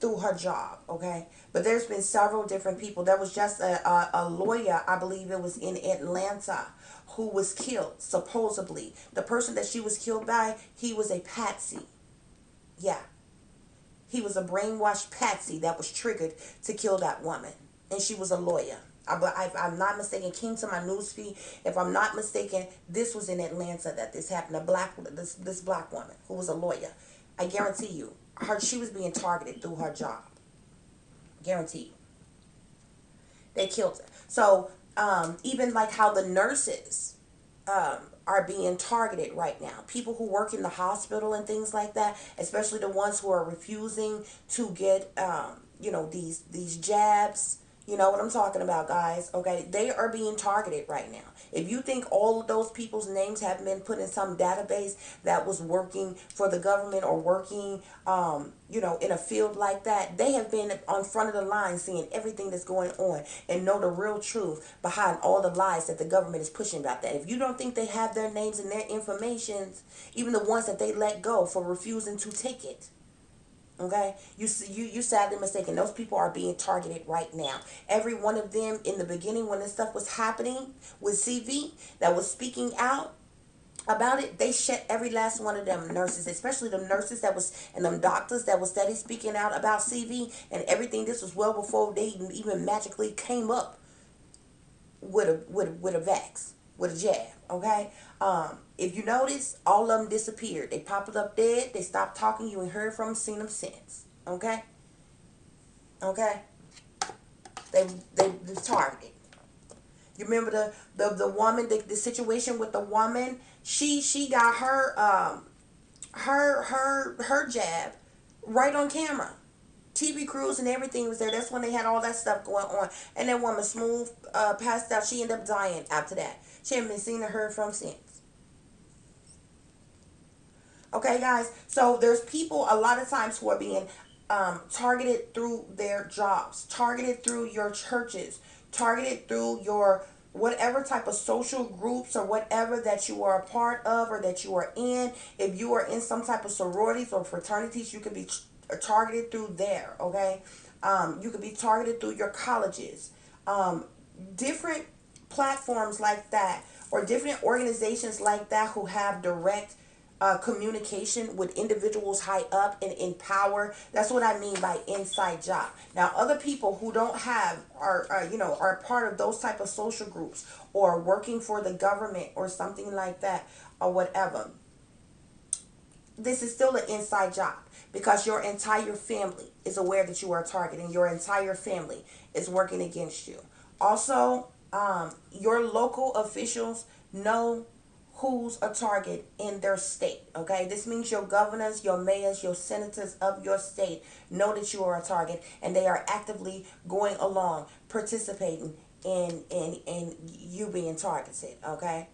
through her job, okay? But there's been several different people. There was just a lawyer, I believe it was in Atlanta, who was killed, supposedly. The person that she was killed by, he was a patsy. Yeah. He was a brainwashed patsy that was triggered to kill that woman. And she was a lawyer. If I'm not mistaken, came to my newsfeed. If I'm not mistaken, this was in Atlanta that this happened. This black woman who was a lawyer. I guarantee you, she was being targeted through her job. Guarantee you. They killed her. So even like how the nurses are being targeted right now. People who work in the hospital and things like that, especially the ones who are refusing to get, these jabs. You know what I'm talking about, guys. Okay, they are being targeted right now. If you think all of those people's names have been put in some database that was working for the government or working, in a field like that, they have been on front of the line seeing everything that's going on and know the real truth behind all the lies that the government is pushing about that. If you don't think they have their names and their information, even the ones that they let go for refusing to take it, okay, you sadly mistaken. Those people are being targeted right now. Every one of them in the beginning when this stuff was happening with CV that was speaking out about it, they shut every last one of them nurses, especially them nurses that was and them doctors that was steady speaking out about CV and everything. This was well before they even magically came up with a vax, with a jab, okay? If you notice, all of them disappeared. They popped up dead. They stopped talking. You ain't heard from them, seen them since, okay? Okay? They targeted. You remember the woman, the situation with the woman? She got her jab right on camera. TV crews and everything was there. That's when they had all that stuff going on. And that woman smooth passed out. She ended up dying after that. She hadn't been seen or heard from since. Okay, guys. So there's people a lot of times who are being targeted through their jobs, targeted through your churches, targeted through your whatever type of social groups or whatever that you are a part of or that you are in. If you are in some type of sororities or fraternities, you could be targeted through there, okay? You could be targeted through your colleges. Different platforms like that or different organizations like that who have direct communication with individuals high up and in power. That's what I mean by inside job. Now, other people who don't have are part of those type of social groups or working for the government or something like that or whatever. This is still an inside job because your entire family is aware that you are targeting. Your entire family is working against you. Also, your local officials know who's a target in their state, okay? This means your governors, your mayors, your senators of your state know that you are a target and they are actively going along, participating in you being targeted, okay?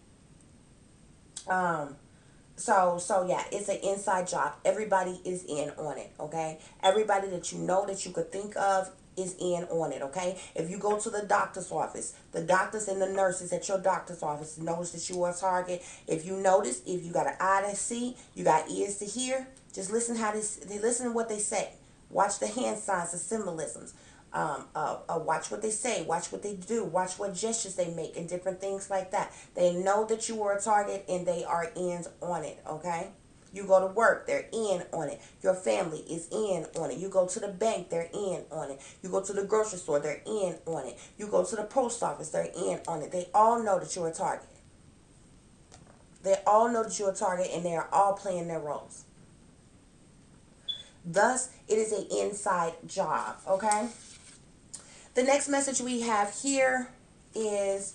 So yeah, it's an inside job. Everybody is in on it, okay? Everybody that you know that you could think of is in on it, okay? If you go to the doctor's office, the doctors and the nurses at your doctor's office knows that you are a target. If you notice, if you got an eye to see, you got ears to hear, just listen listen to what they say. Watch the hand signs, the symbolisms. Watch what they say, watch what they do, watch what gestures they make and different things like that. They know that you are a target and they are in on it, okay? You go to work, they're in on it. Your family is in on it. You go to the bank, they're in on it. You go to the grocery store, they're in on it. You go to the post office, they're in on it. They all know that you're a target. They all know that you're a target and they are all playing their roles. Thus, it is an inside job, okay? The next message we have here is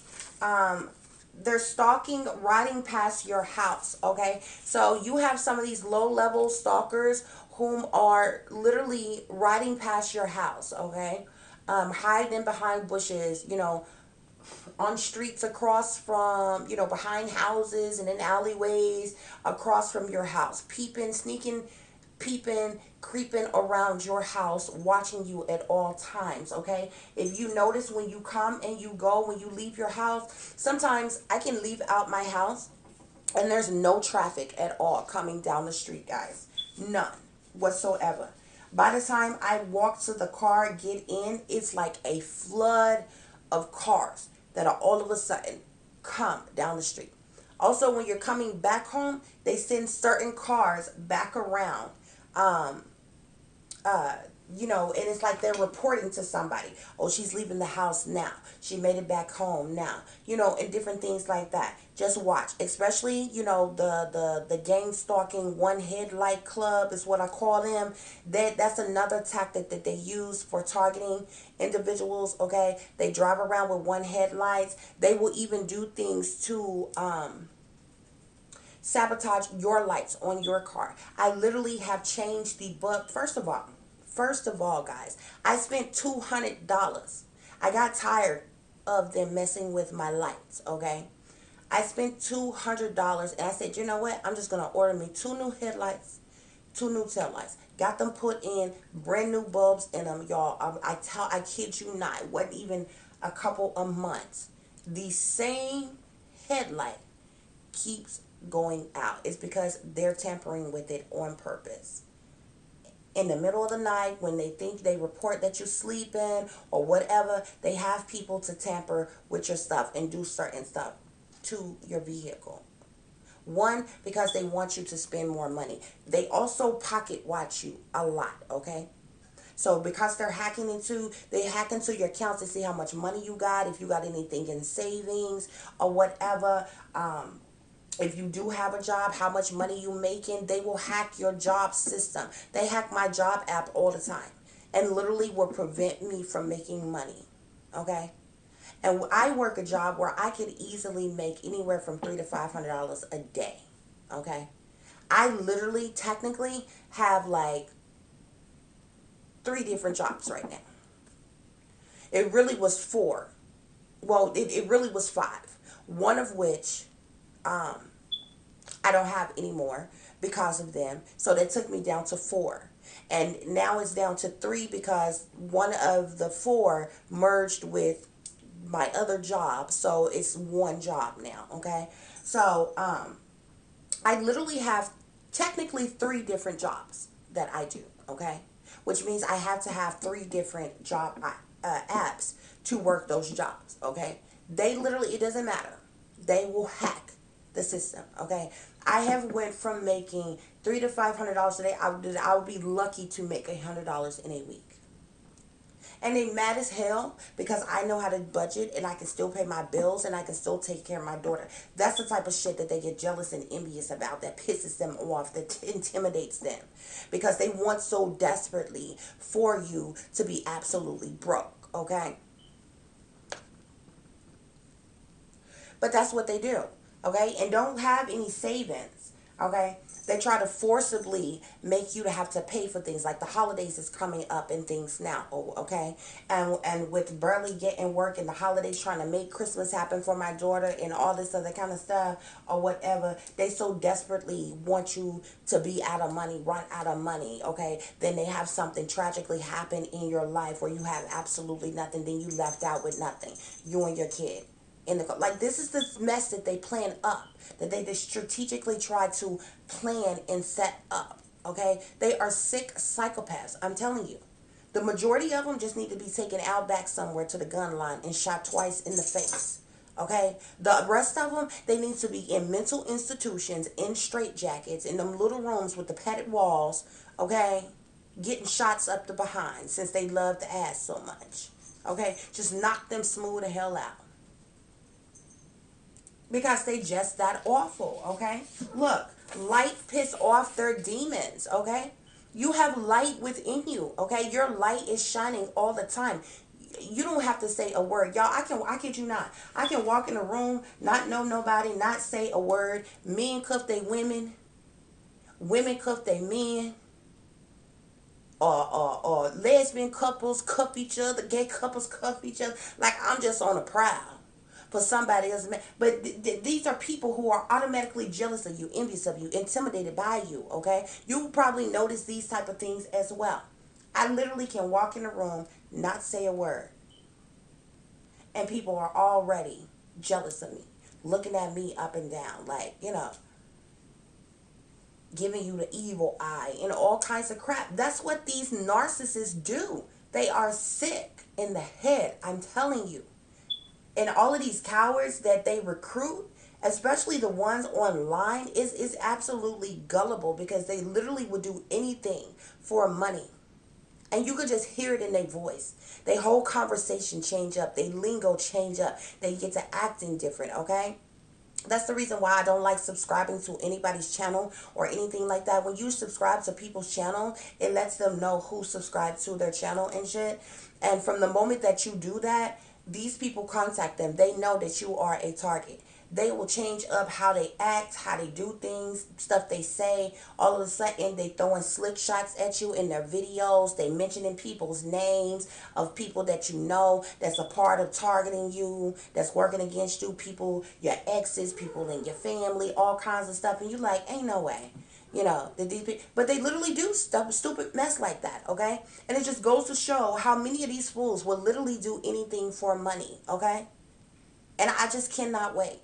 they're stalking, riding past your house, okay? So you have some of these low-level stalkers whom are literally riding past your house, okay? Hiding behind bushes, on streets across from, behind houses and in alleyways across from your house, sneaking, peeping, creeping around your house, watching you at all times, okay? If you notice when you come and you go, when you leave your house, sometimes I can leave out my house and there's no traffic at all coming down the street, guys. None whatsoever. By the time I walk to the car, get in, it's like a flood of cars that are all of a sudden come down the street. Also, when you're coming back home, they send certain cars back around. Um, uh, and it's like they're reporting to somebody. Oh, she's leaving the house now. She made it back home now. And different things like that. Just watch, especially the gang stalking one headlight club is what I call them. That's another tactic that they use for targeting individuals. Okay, they drive around with one headlights. They will even do things to sabotage your lights on your car. I literally have changed the bulb. First of all, guys, I spent $200. I got tired of them messing with my lights, okay? I spent $200 and I said, you know what? I'm just going to order me two new headlights, two new tail lights. Got them put in, brand new bulbs in them, y'all. I kid you not, it wasn't even a couple of months. The same headlight keeps going out. It's because they're tampering with it on purpose. In the middle of the night, when they think they report that you're sleeping or whatever, they have people to tamper with your stuff and do certain stuff to your vehicle. One, because they want you to spend more money. They also pocket watch you a lot, okay? So because they hack into your accounts to see how much money you got, if you got anything in savings or whatever. If you do have a job, how much money you making, they will hack your job system. They hack my job app all the time and literally will prevent me from making money. Okay? And I work a job where I could easily make anywhere from $300 to $500 a day. Okay? I literally technically have like 3 different jobs right now. It really was 4. Well, it really was 5. One of which I don't have anymore because of them. So that took me down to 4. And now it's down to 3 because one of the 4 merged with my other job. So it's one job now. Okay. So I literally have technically 3 different jobs that I do. Okay. Which means I have to have 3 different job apps to work those jobs. Okay. They literally, it doesn't matter. They will hack the system. Okay. I have went from making $300 to $500 a day. I would be lucky to make $100 in a week. And they mad as hell because I know how to budget and I can still pay my bills and I can still take care of my daughter. That's the type of shit that they get jealous and envious about, that pisses them off, that intimidates them. Because they want so desperately for you to be absolutely broke, okay? But that's what they do, okay? And don't have any savings, okay? They try to forcibly make you to have to pay for things like the holidays is coming up and things now, okay? And with barely getting work and the holidays trying to make Christmas happen for my daughter and all this other kind of stuff or whatever, they so desperately want you to be out of money, run out of money, okay? Then they have something tragically happen in your life where you have absolutely nothing, then you left out with nothing, you and your kid like this is this mess that they plan up, that they strategically try to plan and set up. Okay, they are sick psychopaths. I'm telling you, the majority of them just need to be taken out back somewhere to the gun line and shot twice in the face. Okay, the rest of them, they need to be in mental institutions, in straitjackets, in them little rooms with the padded walls. Okay, getting shots up the behind since they love the ass so much. Okay, just knock them smooth the hell out. Because they just that awful, okay? Look, light piss off their demons, okay? You have light within you, okay? Your light is shining all the time. You don't have to say a word. Y'all, I kid you not. I can walk in a room, not know nobody, not say a word. Men cuff they women cuff they men, or lesbian couples cuff each other, gay couples cuff each other. Like I'm just on a prowl for somebody else. But these are people who are automatically jealous of you, envious of you, intimidated by you, okay? You probably notice these type of things as well. I literally can walk in a room, not say a word, and people are already jealous of me, looking at me up and down, like, giving you the evil eye and all kinds of crap. That's what these narcissists do. They are sick in the head, I'm telling you. And all of these cowards that they recruit, especially the ones online, is absolutely gullible because they literally would do anything for money. And you could just hear it in their voice. Their whole conversation change up. They lingo change up. They get to acting different, okay? That's the reason why I don't like subscribing to anybody's channel or anything like that. When you subscribe to people's channel, it lets them know who subscribed to their channel and shit. And from the moment that you do that, these people contact them. They know that you are a target. They will change up how they act, how they do things, stuff they say. All of a sudden, they throwing slick shots at you in their videos. They mentioning people's names of people that you know that's a part of targeting you, that's working against you, people, your exes, people in your family, all kinds of stuff. And you like, ain't no way. You know, but they literally do stuff, stupid mess like that, okay? And it just goes to show how many of these fools will literally do anything for money, okay? And I just cannot wait.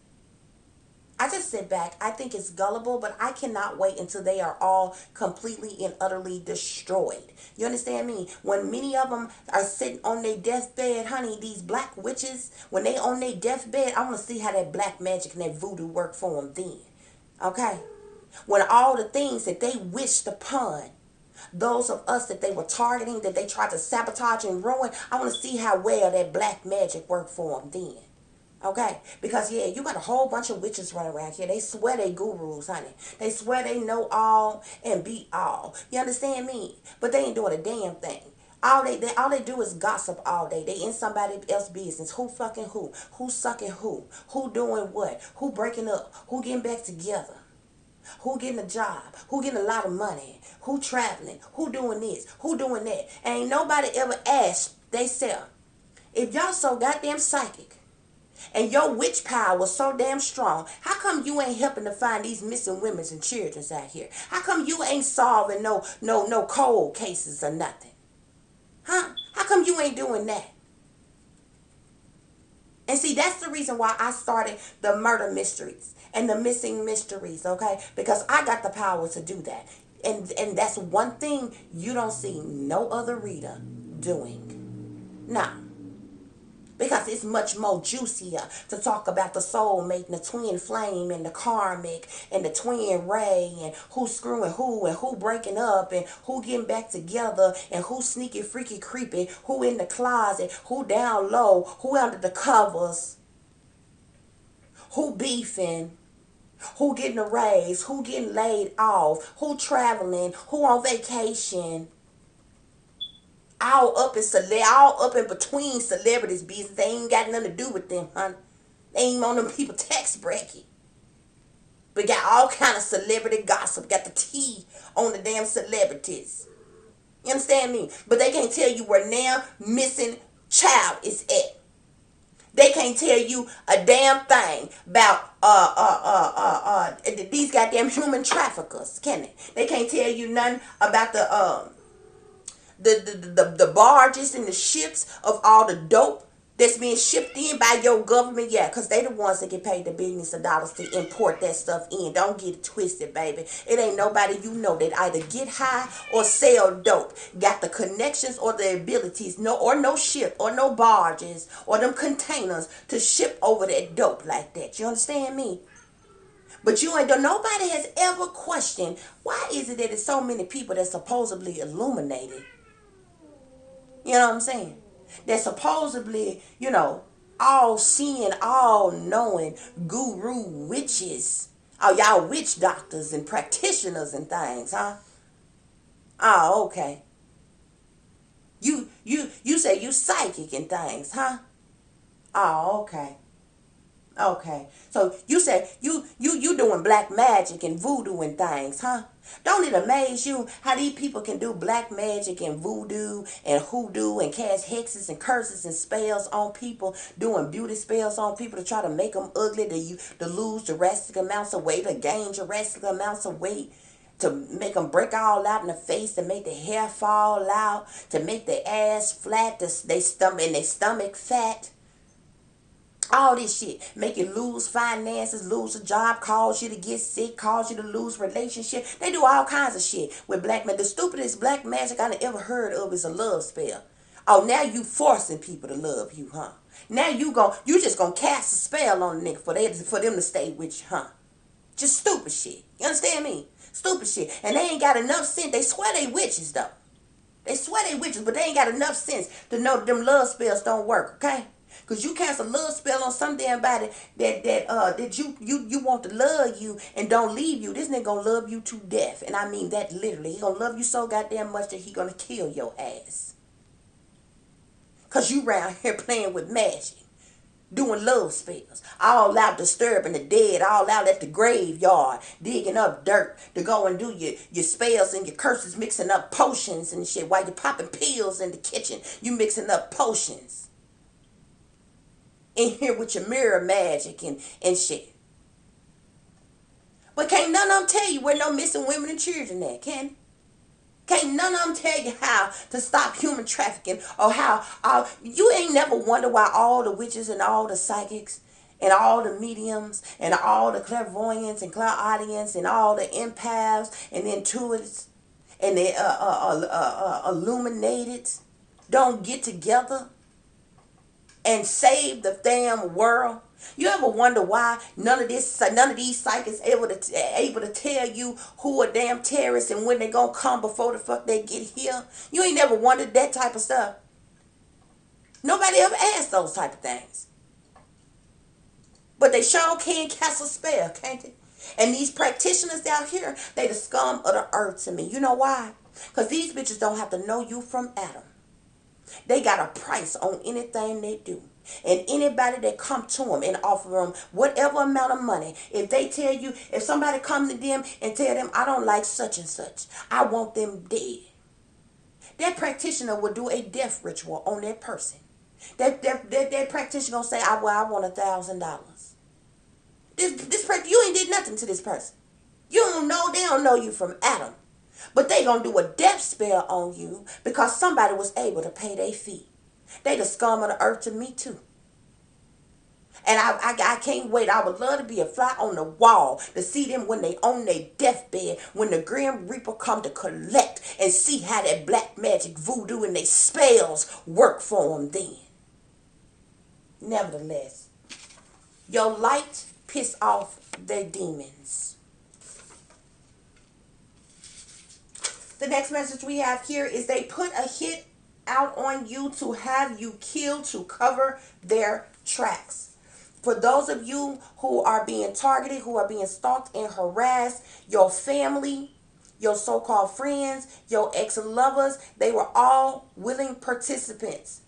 I just sit back. I think it's gullible, but I cannot wait until they are all completely and utterly destroyed. You understand me? When many of them are sitting on their deathbed, honey, these black witches, when they on their deathbed, I want to see how that black magic and that voodoo work for them then. Okay? When all the things that they wished upon, those of us that they were targeting, that they tried to sabotage and ruin, I want to see how well that black magic worked for them then. Okay, because yeah, you got a whole bunch of witches running around here. They swear they gurus, honey. They swear they know all and be all. You understand me? But they ain't doing a damn thing. All they do is gossip all day. They in somebody else's business. Who fucking who? Who sucking who doing what? Who breaking up? Who getting back together? Who getting a job? Who getting a lot of money? Who traveling? Who doing this? Who doing that? Ain't nobody ever asked they self, if y'all so goddamn psychic, and your witch power was so damn strong, how come you ain't helping to find these missing women and children out here? How come you ain't solving no cold cases or nothing? Huh? How come you ain't doing that? And see, that's the reason why I started the murder mysteries and the missing mysteries, okay? Because I got the power to do that. And that's one thing you don't see no other reader doing. Nah. Because it's much more juicier to talk about the soulmate and the twin flame and the karmic and the twin ray and who's screwing who and who breaking up and who getting back together and who sneaky, freaky, creepy, who in the closet, who down low, who under the covers, who beefing, who getting a raise, who getting laid off, who traveling, who on vacation. All up in between celebrities' business. They ain't got nothing to do with them, honey. They ain't on them people tax bracket. But got all kind of celebrity gossip. Got the tea on the damn celebrities. You understand me? But they can't tell you where now missing child is at. They can't tell you a damn thing about these goddamn human traffickers, can they? They can't tell you nothing about the barges and the ships of all the dope that's being shipped in by your government. Yeah, because they the ones that get paid the billions of dollars to import that stuff in. Don't get it twisted, baby. It ain't nobody you know that either get high or sell dope, got the connections or the abilities, no ship or no barges or them containers to ship over that dope like that. You understand me? But you ain't done. Nobody has ever questioned why is it that there's so many people that supposedly illuminated. You know what I'm saying? They're supposedly, all seeing, all knowing guru witches. Oh, y'all witch doctors and practitioners and things, huh? Oh, okay. You say you psychic and things, huh? Oh, okay. Okay. So you say you doing black magic and voodoo and things, huh? Don't it amaze you how these people can do black magic and voodoo and hoodoo and cast hexes and curses and spells on people, doing beauty spells on people to try to make them ugly, to lose drastic amounts of weight, to gain drastic amounts of weight, to make them break all out in the face, to make the hair fall out, to make their ass flat, they stomach fat. All this shit make you lose finances, lose a job, cause you to get sick, cause you to lose relationship. They do all kinds of shit with black men. The stupidest black magic I ever heard of is a love spell. Oh, now you forcing people to love you, huh? Now you just gonna cast a spell on the nigga for them to stay with you, huh? Just stupid shit. You understand me? Stupid shit. And they ain't got enough sense. They swear they witches though. They swear they witches, but they ain't got enough sense to know that them love spells don't work, okay? Cause you cast a love spell on some damn body that you want to love you and don't leave you. This nigga gonna love you to death. And I mean that literally. He gonna love you so goddamn much that he gonna kill your ass. Cause you round here playing with magic. Doing love spells, all out disturbing the dead, all out at the graveyard, digging up dirt to go and do your spells and your curses, mixing up potions and shit. While you're popping pills in the kitchen, you mixing up potions. In here with your mirror magic and shit. But can't none of them tell you where no missing women and children at, can they? Can't none of them tell you how to stop human trafficking or how you ain't never wonder why all the witches and all the psychics and all the mediums and all the clairvoyants and clairaudience and all the empaths and the intuitives and the illuminated don't get together and save the damn world. You ever wonder why none of these psychics able to tell you who a damn terrorist and when they gonna come before the fuck they get here? You ain't never wondered that type of stuff. Nobody ever asked those type of things. But they sure can cast a spell, can't they? And these practitioners out here, they the scum of the earth to me. You know why? Because these bitches don't have to know you from Adam. They got a price on anything they do. And anybody that come to them and offer them whatever amount of money, if they tell you, if somebody come to them and tell them, I don't like such and such, I want them dead, that practitioner will do a death ritual on that person. That practitioner gonna say, I want $1,000. You ain't did nothing to this person. You don't know, they don't know you from Adam. But they gonna do a death spell on you because somebody was able to pay their fee. They the scum of the earth to me too. And I can't wait. I would love to be a fly on the wall to see them when they on their deathbed, when the Grim Reaper come to collect and see how that black magic voodoo and they spells work for them then. Nevertheless, your light piss off their demons. The next message we have here is they put a hit out on you to have you killed to cover their tracks. For those of you who are being targeted, who are being stalked and harassed, your family, your so-called friends, your ex-lovers, they were all willing participants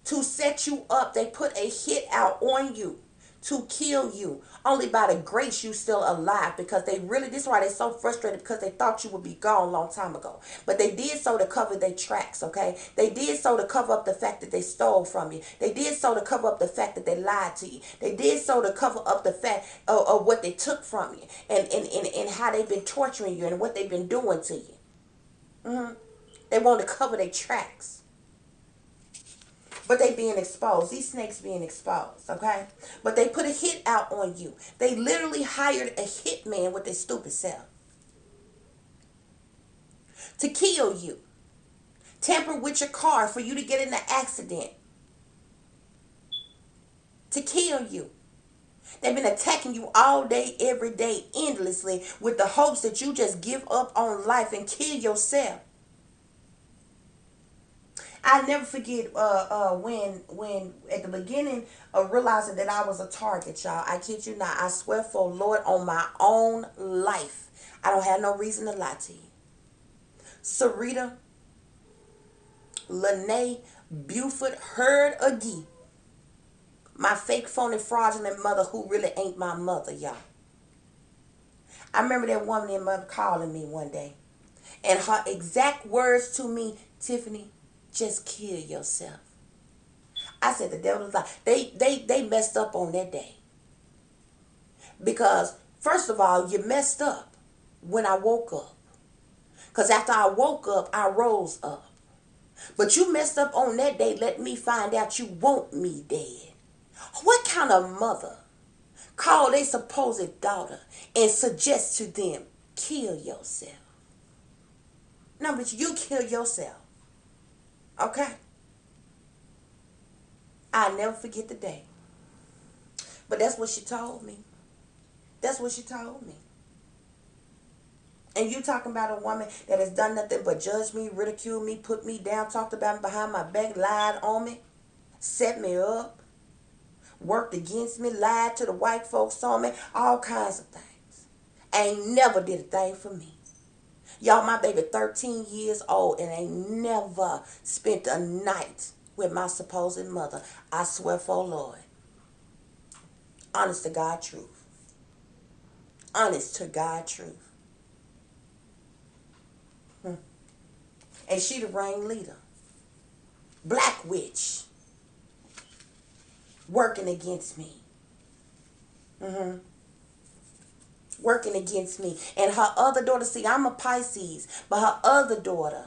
to set you up. They put a hit out on you to kill you. Only by the grace you still alive, because they really, this is why they're so frustrated, because they thought you would be gone a long time ago. But they did so to cover their tracks, okay? They did so to cover up the fact that they stole from you. They did so to cover up the fact that they lied to you. They did so to cover up the fact of what they took from you and how they've been torturing you and what they've been doing to you. They want to cover their tracks. But they being exposed. These snakes being exposed, okay? But they put a hit out on you. They literally hired a hitman with their stupid self to kill you. Tamper with your car for you to get in an accident. To kill you. They've been attacking you all day, every day, endlessly, with the hopes that you just give up on life and kill yourself. I never forget when at the beginning of realizing that I was a target, y'all. I kid you not. I swear for Lord on my own life, I don't have no reason to lie to you. Sarita Lene Buford Heard Agee, my fake, phony, fraudulent mother who really ain't my mother, y'all. I remember that woman and mother calling me one day, and her exact words to me, Tiffany, just kill yourself. I said the devil is like they messed up on that day. Because first of all, you messed up when I woke up. Because after I woke up, I rose up. But you messed up on that day, let me find out you want me dead. What kind of mother call their supposed daughter and suggest to them, kill yourself? No, but you kill yourself. Okay? I'll never forget the day. But that's what she told me. That's what she told me. And you talking about a woman that has done nothing but judge me, ridicule me, put me down, talked about me behind my back, lied on me, set me up, worked against me, lied to the white folks on me, all kinds of things. Ain't never did a thing for me. Y'all, my baby 13 years old and ain't never spent a night with my supposed mother. I swear for Lord. Honest to God truth. Honest to God truth. And she the ringleader. Black witch. Working against me. Working against me. And her other daughter, see, I'm a Pisces, but her other daughter,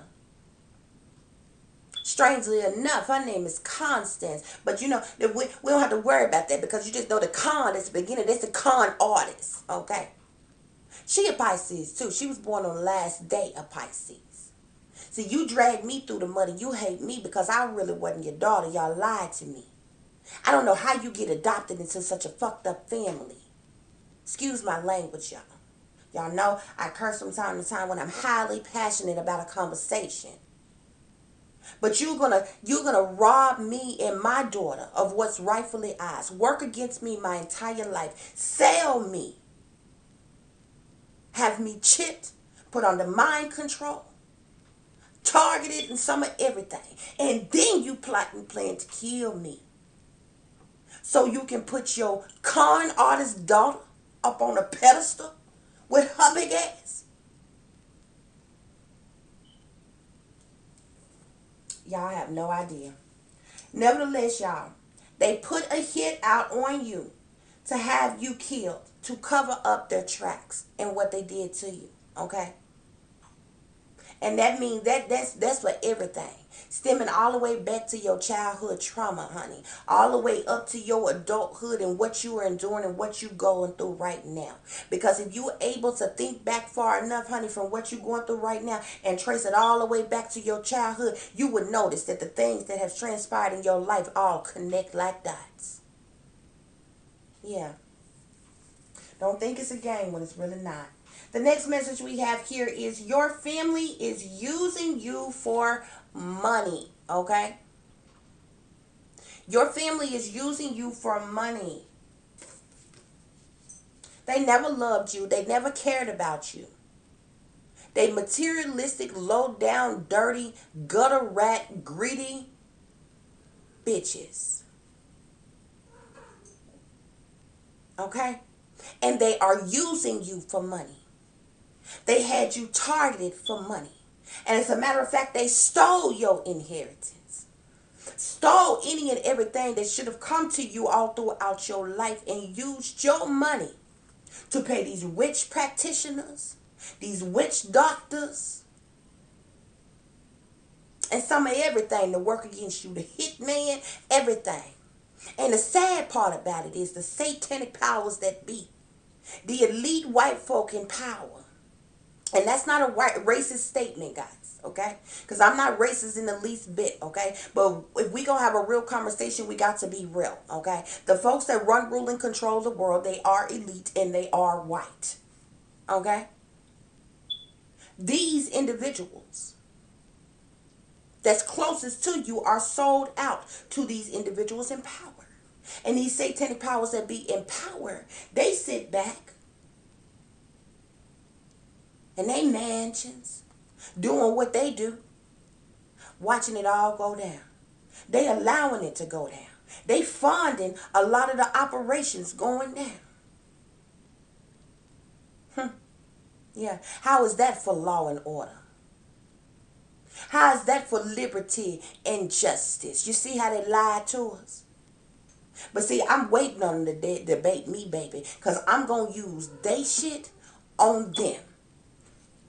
strangely enough, her name is Constance. But you know, we don't have to worry about that because you just know the con is the beginning. That's the con artist, okay? She a Pisces too. She was born on the last day of Pisces. See, you dragged me through the mud and you hate me because I really wasn't your daughter. Y'all lied to me. I don't know how you get adopted into such a fucked up family. Excuse my language, y'all. Y'all know I curse from time to time when I'm highly passionate about a conversation. But you're gonna rob me and my daughter of what's rightfully ours. Work against me my entire life. Sell me. Have me chipped, put under mind control, targeted in some of everything. And then you plot and plan to kill me. So you can put your con artist daughter up on a pedestal with her big ass. Y'all have no idea. Nevertheless, y'all, they put a hit out on you to have you killed, to cover up their tracks and what they did to you. Okay? And that means that's for everything. Stemming all the way back to your childhood trauma, honey. All the way up to your adulthood and what you are enduring and what you going through right now. Because if you're able to think back far enough, honey, from what you're going through right now and trace it all the way back to your childhood, you would notice that the things that have transpired in your life all connect like dots. Yeah. Don't think it's a game when it's really not. The next message we have here is your family is using you for money, okay? Your family is using you for money. They never loved you. They never cared about you. They materialistic, low down, dirty, gutter rat, greedy bitches. Okay? And they are using you for money. They had you targeted for money. And as a matter of fact, they stole your inheritance. Stole any and everything that should have come to you all throughout your life and used your money to pay these witch practitioners, these witch doctors, and some of everything to work against you, the hitman, everything. And the sad part about it is the satanic powers that be, the elite white folk in power. And that's not a racist statement, guys, okay? Because I'm not racist in the least bit, okay? But if we gonna have a real conversation, we got to be real, okay? The folks that run, rule, and control the world, they are elite and they are white, okay? These individuals that's closest to you are sold out to these individuals in power. And these satanic powers that be in power, they sit back in their mansions, doing what they do, watching it all go down. They allowing it to go down. They funding a lot of the operations going down. Yeah. How is that for law and order? How is that for liberty and justice? You see how they lied to us? But see, I'm waiting on them to debate me, baby, because I'm going to use they shit on them.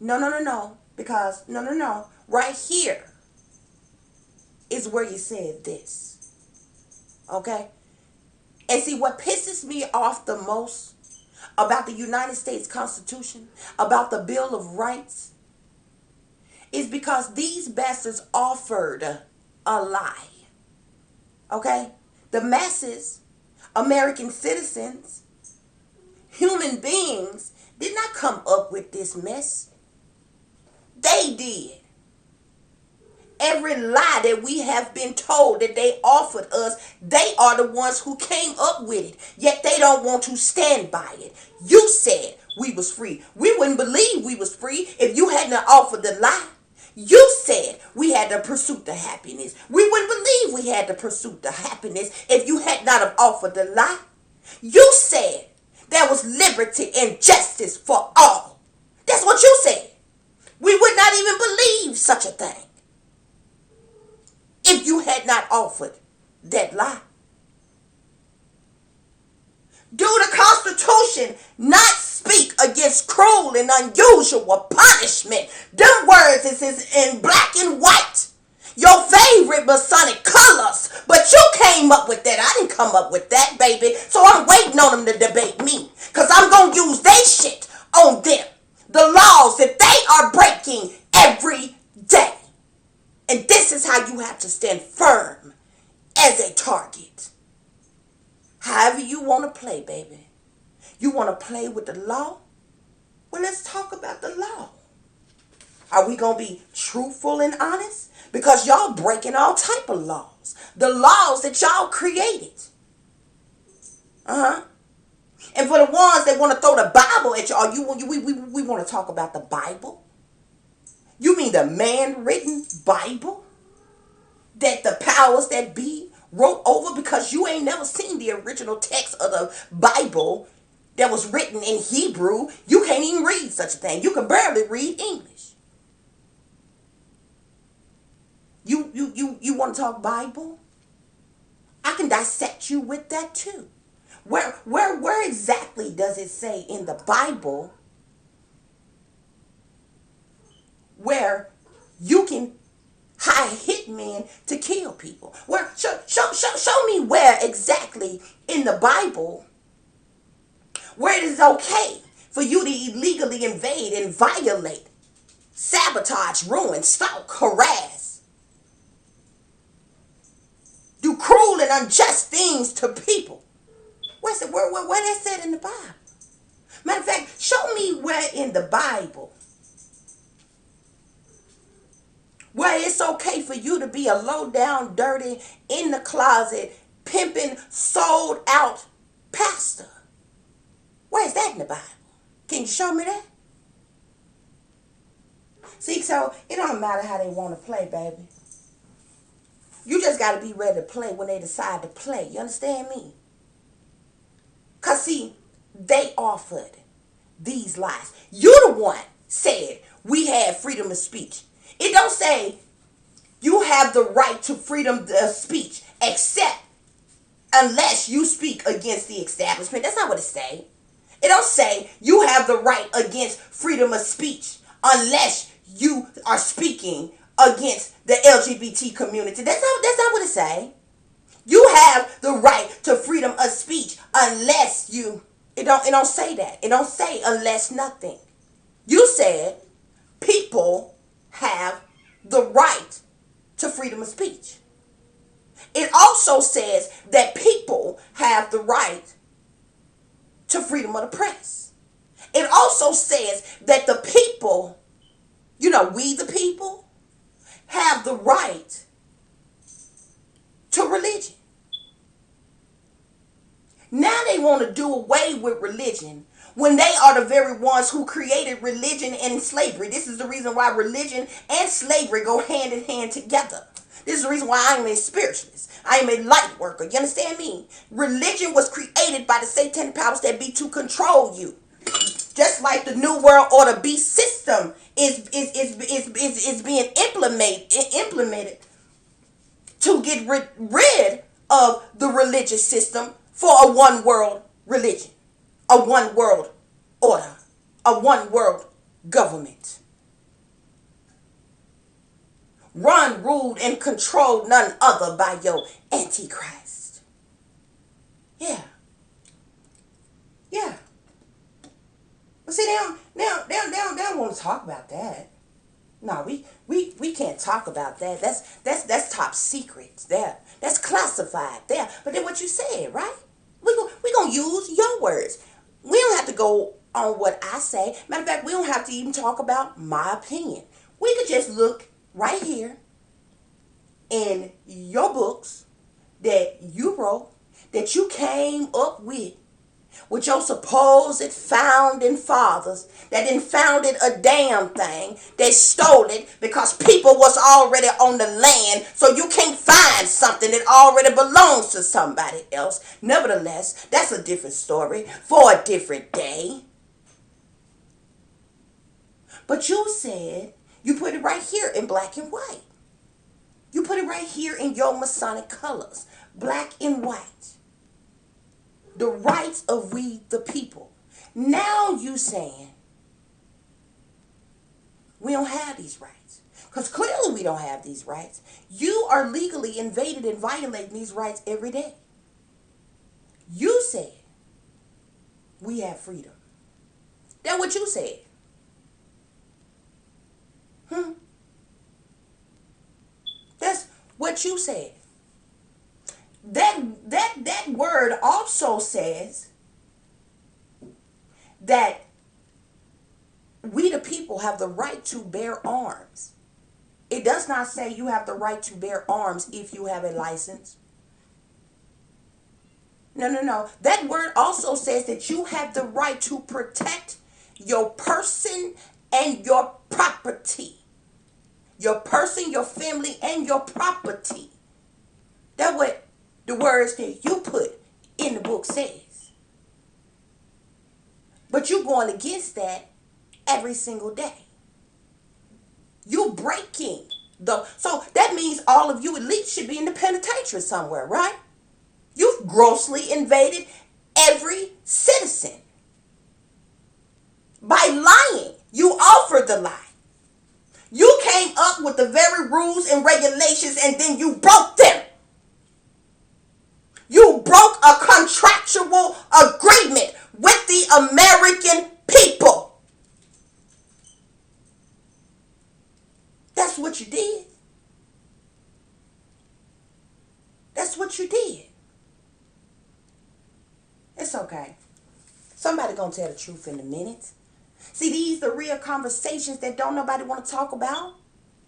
No. Because, no. Right here. is where you said this. Okay? And see, what pisses me off the most about the United States Constitution, about the Bill of Rights, is because these bastards offered a lie. Okay? The masses, American citizens, human beings, did not come up with this mess. They did. Every lie that we have been told that they offered us, they are the ones who came up with it. Yet they don't want to stand by it. You said we was free. We wouldn't believe we was free if you hadn't offered the lie. You said we had to pursue the happiness. We wouldn't believe we had to pursue the happiness if you had not have offered the lie. You said there was liberty and justice for all. That's what you said. We would not even believe such a thing if you had not offered that lie. Do the Constitution not speak against cruel and unusual punishment? Them words is in black and white. Your favorite Masonic colors. But you came up with that. I didn't come up with that, baby. So I'm waiting on them to debate me. Because I'm going to use their shit on them. The laws that they are breaking every day. And this is how you have to stand firm as a target. However you want to play, baby. You want to play with the law? Well, let's talk about the law. Are we going to be truthful and honest? Because y'all breaking all type of laws. The laws that y'all created. And for the ones that want to throw the Bible at y'all, we want to talk about the Bible? You mean the man-written Bible that the powers that be wrote over? Because you ain't never seen the original text of the Bible that was written in Hebrew. You can't even read such a thing. You can barely read English. You want to talk Bible? I can dissect you with that too. Where exactly does it say in the Bible where you can hire hitmen to kill people? Where show me where exactly in the Bible where it is okay for you to illegally invade and violate, sabotage, ruin, stalk, harass, do cruel and unjust things to people. Where's it? Where that said in the Bible? Matter of fact, show me where in the Bible where it's okay for you to be a low down, dirty, in the closet, pimping, sold out pastor. Where's that in the Bible? Can you show me that? See, so it don't matter how they want to play, baby. You just got to be ready to play when they decide to play. You understand me? Because, see, they offered these lies. You the one said we had freedom of speech. It don't say you have the right to freedom of speech except unless you speak against the establishment. That's not what it say. It don't say you have the right against freedom of speech unless you are speaking against the LGBT community. That's not what it say. You have the right to freedom of speech unless you. It don't say that. It don't say unless nothing. You said people have the right to freedom of speech. It also says that people have the right to freedom of the press. It also says that the people, we the people, have the right to religion. Now they want to do away with religion when they are the very ones who created religion and slavery. This is the reason why religion and slavery go hand in hand together. This is the reason why I'm a spiritualist. I am a light worker. You understand me? Religion was created by the satanic powers that be to control you. Just like the New World Order beast system is being implemented to get rid of the religious system for a one world religion, a one world order, a one world government. run, ruled, and controlled none other by your Antichrist. Yeah, yeah. But see, they don't want to talk about that. No, we can't talk about that. That's top secret. There, that's classified. There. But then what you said, right? We gonna use your words. We don't have to go on what I say. Matter of fact, we don't have to even talk about my opinion. We could just look right here in your books that you wrote, that you came up with your supposed founding fathers that didn't founded a damn thing. They stole it because people was already on the land, so you can't find something that already belongs to somebody else. Nevertheless, that's a different story for a different day. But you said you put it right here in black and white. You put it right here in your Masonic colors, black and white. The rights of we the people. Now you saying we don't have these rights. Because clearly we don't have these rights. You are legally invaded and violating these rights every day. You said we have freedom. That's what you said. That's what you said. That word also says that we the people have the right to bear arms. It does not say you have the right to bear arms if you have a license. No. That word also says that you have the right to protect your person and your property. Your person, your family, and your property. That's what the words that you put in the book says. But you're going against that every single day. You breaking so that means all of you at least should be in the penitentiary somewhere, right? You've grossly invaded every citizen by lying. You offered the lie. You came up with the very rules and regulations and then you broke them. You broke a contractual agreement with the American people. That's what you did. That's what you did. It's okay. Somebody gonna tell the truth in a minute. See, these the real conversations that don't nobody want to talk about.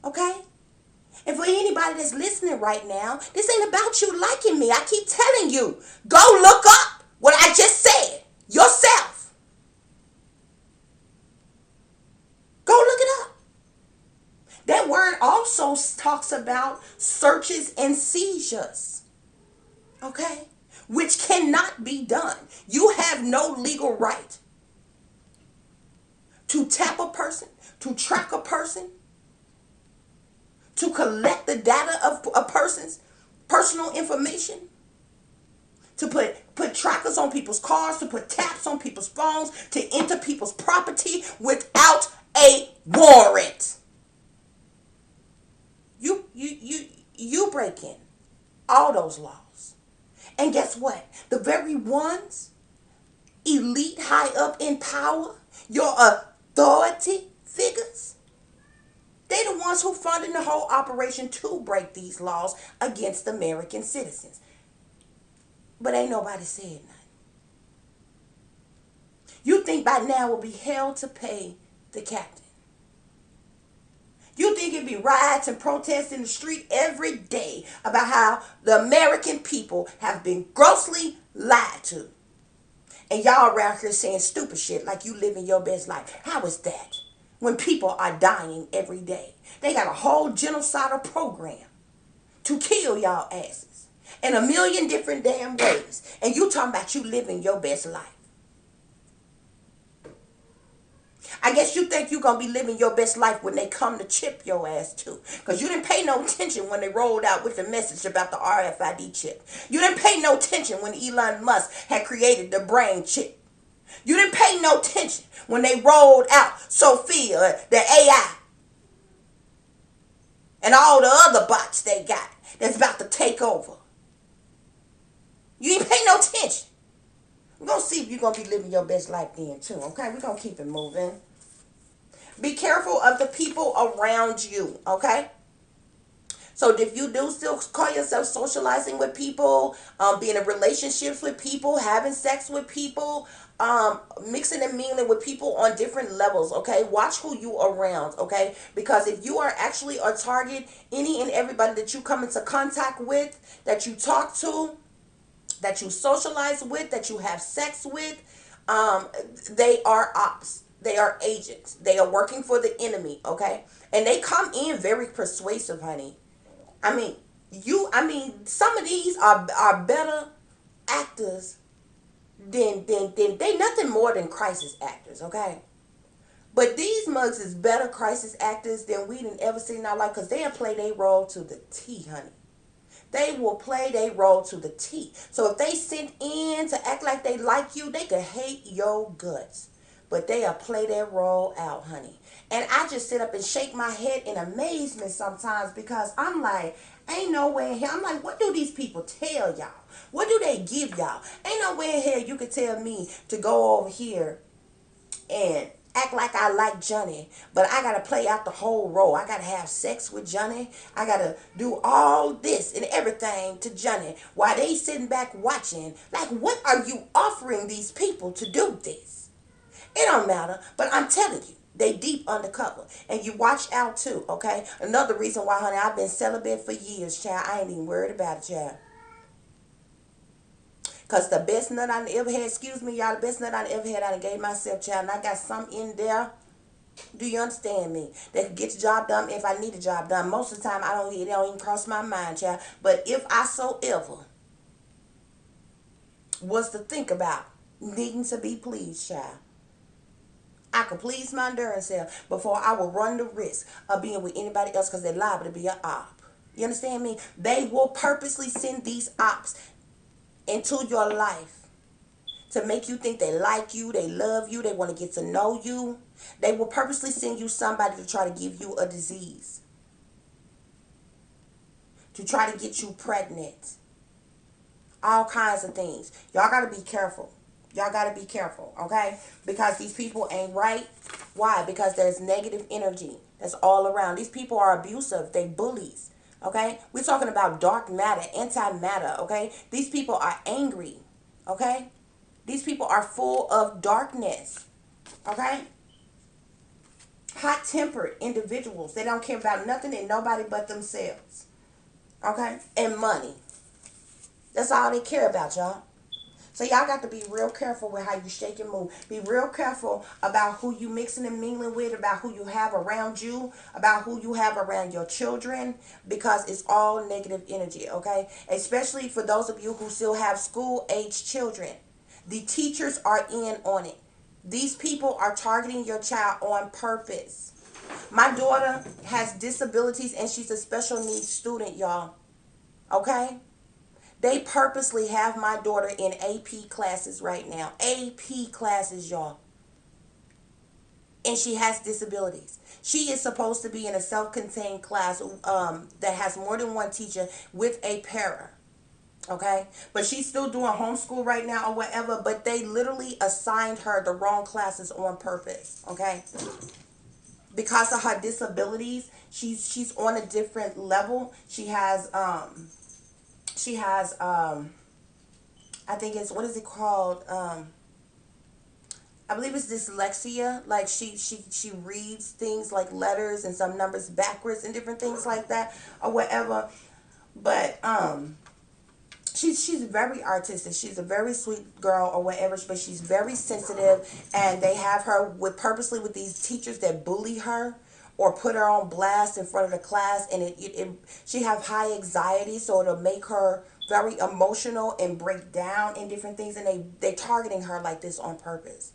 Okay? And for anybody that's listening right now, this ain't about you liking me. I keep telling you, go look up what I just said yourself. Go look it up. That word also talks about searches and seizures. Okay? Which cannot be done. You have no legal right to tap a person, to track a person, to collect the data of a person's personal information, to put trackers on people's cars, to put taps on people's phones, to enter people's property without a warrant. You break in all those laws. And guess what? The very ones, elite, high up in power, your authority figures, they the ones who funded the whole operation to break these laws against American citizens. But ain't nobody said nothing. You think by now will be hell to pay the captain. You think it'd be riots and protests in the street every day about how the American people have been grossly lied to. And y'all around here saying stupid shit like you living your best life. How is that? When people are dying every day. They got a whole genocidal program to kill y'all asses in a million different damn ways. And you talking about you living your best life. I guess you think you're going to be living your best life when they come to chip your ass too. Because you didn't pay no attention when they rolled out with the message about the RFID chip. You didn't pay no attention when Elon Musk had created the brain chip. You didn't pay no attention when they rolled out Sophia, the AI. and all the other bots they got that's about to take over. You ain't pay no attention. We're going to see if you're going to be living your best life then, too, okay? We're going to keep it moving. Be careful of the people around you, okay? So if you do still call yourself socializing with people, being in relationships with people, having sex with people, mixing and mingling with people on different levels, okay? Watch who you around, okay? Because if you are actually a target, any and everybody that you come into contact with, that you talk to, that you socialize with, that you have sex with, they are ops. They are agents. They are working for the enemy, okay? And they come in very persuasive, honey. I mean, some of these are better actors than they nothing more than crisis actors, okay? But these mugs is better crisis actors than we done ever seen in our life because they'll play their role to the T, honey. They will play their role to the T. So if they sent in to act like they like you, they could hate your guts. But they'll play their role out, honey. And I just sit up and shake my head in amazement sometimes because I'm like, ain't no way in here. I'm like, what do these people tell y'all? What do they give y'all? Ain't no way in here you could tell me to go over here and act like I like Johnny, but I gotta play out the whole role. I gotta have sex with Johnny. I gotta do all this and everything to Johnny while they sitting back watching. Like, what are you offering these people to do this? It don't matter, but I'm telling you, they deep undercover. And you watch out too, okay? Another reason why, honey, I've been celibate for years, child. I ain't even worried about it, child. Cause the best nut I ever had, excuse me, y'all, the best nut I ever had, I done gave myself, child, and I got some in there. Do you understand me? That can get the job done if I need a job done. Most of the time, it don't even cross my mind, child. But if I so ever was to think about needing to be pleased, child, I could please my darn self before I would run the risk of being with anybody else because they're liable to be an op. You understand me? They will purposely send these ops into your life to make you think they like you, they love you, they want to get to know you. They will purposely send you somebody to try to give you a disease, to try to get you pregnant, all kinds of things. Y'all got to be careful. Y'all got to be careful, okay? Because these people ain't right. Why? Because there's negative energy that's all around. These people are abusive. They bullies, okay? We're talking about dark matter, antimatter, okay? These people are angry, okay? These people are full of darkness, okay? Hot-tempered individuals. They don't care about nothing and nobody but themselves, okay? And money. That's all they care about, y'all. So y'all got to be real careful with how you shake and move. Be real careful about who you mixing and mingling with, about who you have around you, about who you have around your children, because it's all negative energy, okay? Especially for those of you who still have school-age children. The teachers are in on it. These people are targeting your child on purpose. My daughter has disabilities and she's a special needs student, y'all. Okay? They purposely have my daughter in AP classes right now. AP classes, y'all. And she has disabilities. She is supposed to be in a self-contained class that has more than one teacher with a para. Okay? But she's still doing homeschool right now or whatever. But they literally assigned her the wrong classes on purpose. Okay? Because of her disabilities, she's on a different level. She has I think it's, what is it called? I believe it's dyslexia. Like she reads things like letters and some numbers backwards and different things like that or whatever. But she's very artistic. She's a very sweet girl or whatever, but she's very sensitive, and they have her with purposely with these teachers that bully her or put her on blast in front of the class, and she have high anxiety, so it'll make her very emotional and break down in different things, and they targeting her like this on purpose.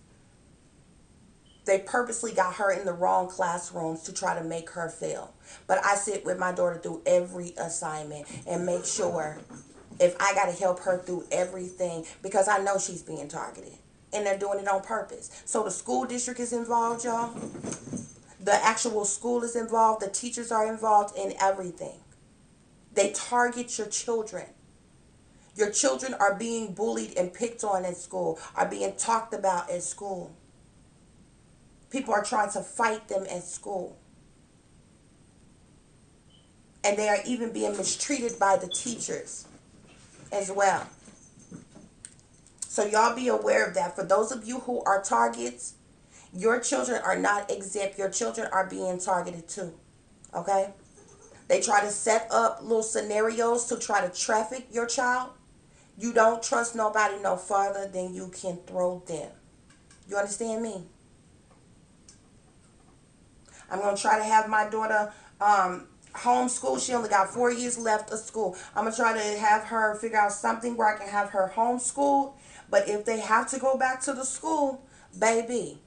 They purposely got her in the wrong classrooms to try to make her fail. But I sit with my daughter through every assignment and make sure if I got to help her through everything, because I know she's being targeted and they're doing it on purpose. So the school district is involved, y'all. The actual school is involved. The teachers are involved in everything. They target your children. Your children are being bullied and picked on at school, are being talked about at school. People are trying to fight them at school. And they are even being mistreated by the teachers as well. So y'all be aware of that. For those of you who are targets, your children are not exempt. Your children are being targeted too. Okay? They try to set up little scenarios to try to traffic your child. You don't trust nobody no further than you can throw them. You understand me? I'm going to try to have my daughter homeschool. She only got 4 years left of school. I'm going to try to have her figure out something where I can have her homeschooled. But if they have to go back to the school, baby,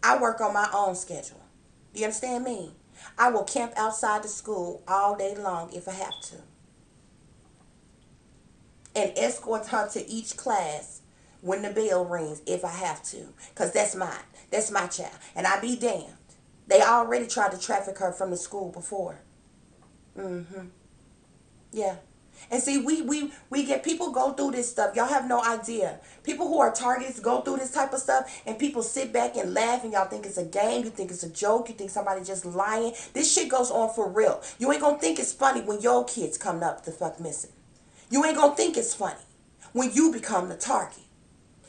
I work on my own schedule. Do you understand me? I will camp outside the school all day long if I have to. And escort her to each class when the bell rings if I have to. Because that's mine. That's my child. And I be damned. They already tried to traffic her from the school before. Mm-hmm. Yeah. And see, we get people go through this stuff. Y'all have no idea. People who are targets go through this type of stuff, and people sit back and laugh, and y'all think it's a game. You think it's a joke. You think somebody just lying. This shit goes on for real. You ain't gonna think it's funny when your kids come up the fuck missing. You ain't gonna think it's funny when you become the target.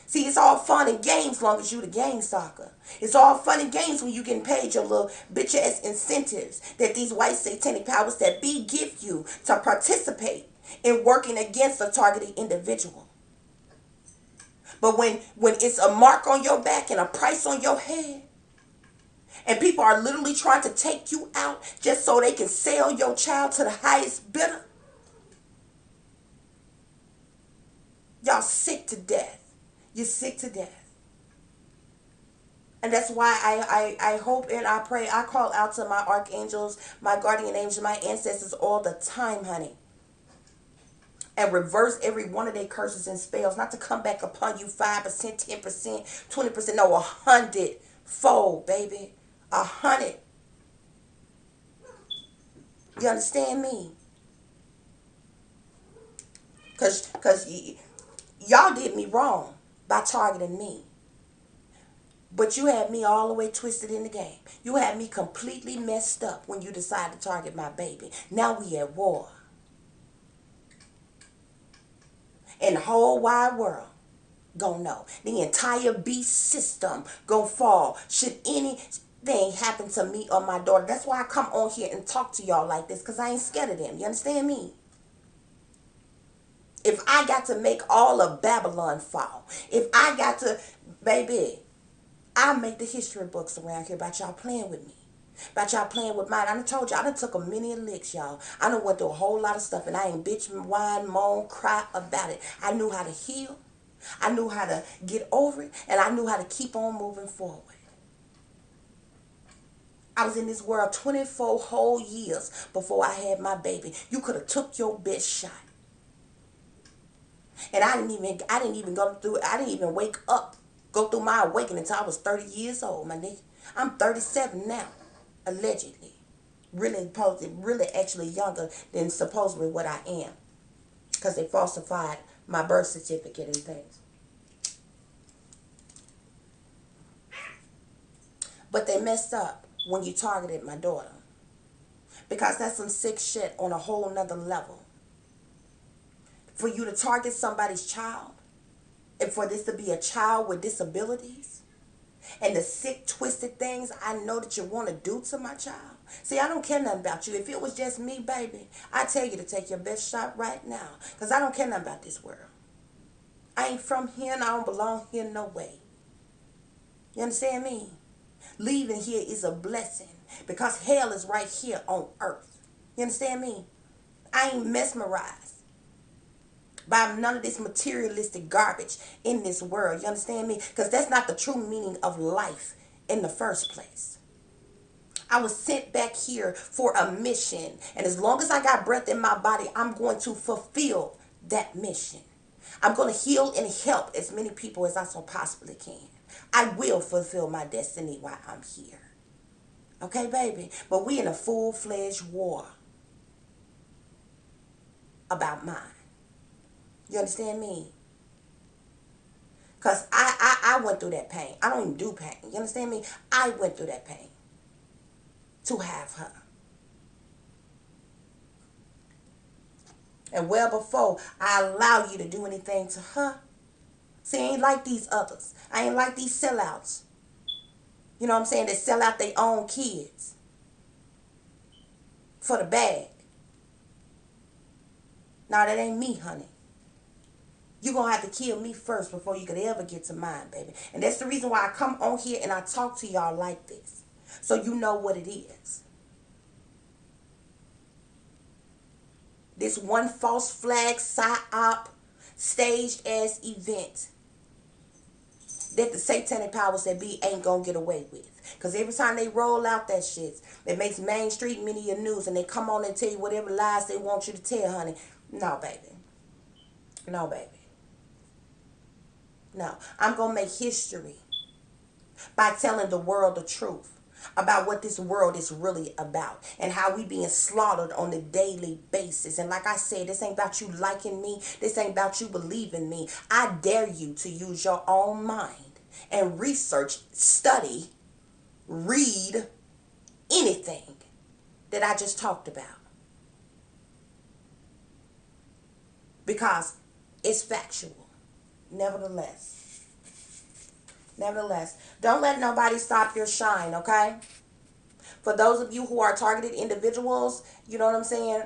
See, it's all fun and games long as you the gang stalker. It's all fun and games when you getting paid your little bitch ass incentives that these white satanic powers that be give you to participate in working against a targeted individual. But when it's a mark on your back and a price on your head, and people are literally trying to take you out just so they can sell your child to the highest bidder, y'all sick to death. You're sick to death. And that's why I hope and I pray. I call out to my archangels, my guardian angels, my ancestors all the time, honey. And reverse every one of their curses and spells. Not to come back upon you 5%, 10%, 20%. No, 100-fold, baby. 100. You understand me? Because y'all did me wrong by targeting me. But you had me all the way twisted in the game. You had me completely messed up when you decided to target my baby. Now we at war. And the whole wide world gonna know. The entire beast system gonna fall. Should anything happen to me or my daughter. That's why I come on here and talk to y'all like this. Because I ain't scared of them. You understand me? If I got to make all of Babylon fall. If I got to, baby, I make the history books around here about y'all playing with me. About y'all playing with mine. I done told y'all, I done took a many licks, y'all. I done went through a whole lot of stuff, and I ain't bitch, whine, moan, cry about it. I knew how to heal. I knew how to get over it, and I knew how to keep on moving forward. I was in this world 24 whole years before I had my baby. You could have took your best shot. And I didn't even go through, I didn't even wake up, go through my awakening until I was 30 years old, my nigga. I'm 37 now, allegedly. Really actually younger than supposedly what I am. Because they falsified my birth certificate and things. But they messed up when you targeted my daughter. Because that's some sick shit on a whole nother level. For you to target somebody's child, and for this to be a child with disabilities, and the sick, twisted things I know that you want to do to my child. See, I don't care nothing about you. If it was just me, baby, I tell you to take your best shot right now. Because I don't care nothing about this world. I ain't from here and I don't belong here no way. You understand me? Leaving here is a blessing. Because hell is right here on earth. You understand me? I ain't mesmerized by none of this materialistic garbage in this world. You understand me? Because that's not the true meaning of life in the first place. I was sent back here for a mission. And as long as I got breath in my body, I'm going to fulfill that mission. I'm going to heal and help as many people as I so possibly can. I will fulfill my destiny while I'm here. Okay, baby? But we in a full-fledged war about mine. You understand me? Because I went through that pain. I don't even do pain. You understand me? I went through that pain to have her. And well before I allow you to do anything to her. See, I ain't like these others. I ain't like these sellouts. You know what I'm saying? They sell out their own kids for the bag. Now that ain't me, honey. You're going to have to kill me first before you could ever get to mine, baby. And that's the reason why I come on here and I talk to y'all like this. So you know what it is. This one false flag, psyop, staged ass event that the satanic powers that be ain't going to get away with. Because every time they roll out that shit, it makes mainstream media news and they come on and tell you whatever lies they want you to tell, honey. No, baby. No, baby. No, I'm going to make history by telling the world the truth about what this world is really about and how we being slaughtered on a daily basis. And like I said, this ain't about you liking me. This ain't about you believing me. I dare you to use your own mind and research, study, read anything that I just talked about. Because it's factual. Nevertheless, don't let nobody stop your shine, okay? For those of you who are targeted individuals, you know what I'm saying?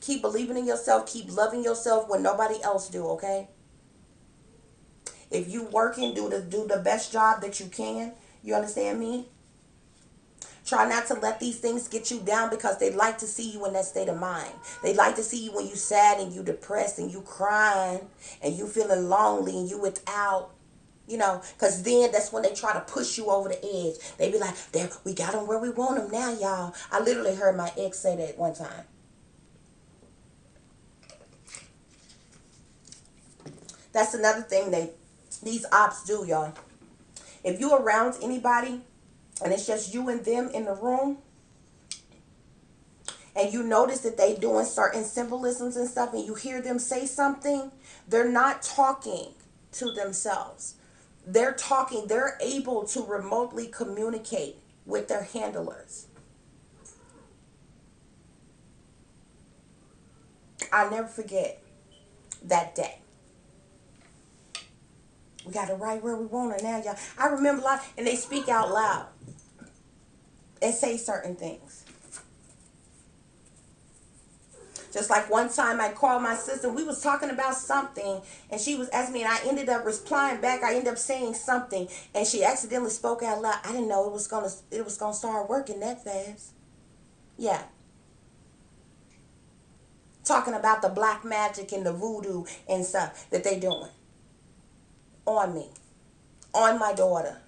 Keep believing in yourself. Keep loving yourself when nobody else do, okay? If you working, do the best job that you can. You understand me? Try not to let these things get you down because they like to see you in that state of mind. They like to see you when you sad and you depressed and you crying and you feeling lonely and you without. You know, because then that's when they try to push you over the edge. They be like, there, we got them where we want them now, y'all. I literally heard my ex say that one time. That's another thing these ops do, y'all. If you around anybody and it's just you and them in the room and you notice that they doing certain symbolisms and stuff and you hear them say something, they're not talking to themselves. They're able to remotely communicate with their handlers. I'll never forget that day. We got it right where we want it now, y'all. I remember a lot, and they speak out loud and say certain things. Just like one time I called my sister, we was talking about something, and she was asking me, and I ended up replying back. I ended up saying something, and she accidentally spoke out loud. I didn't know it was gonna start working that fast. Yeah. Talking about the black magic and the voodoo and stuff that they doing on me, on my daughter.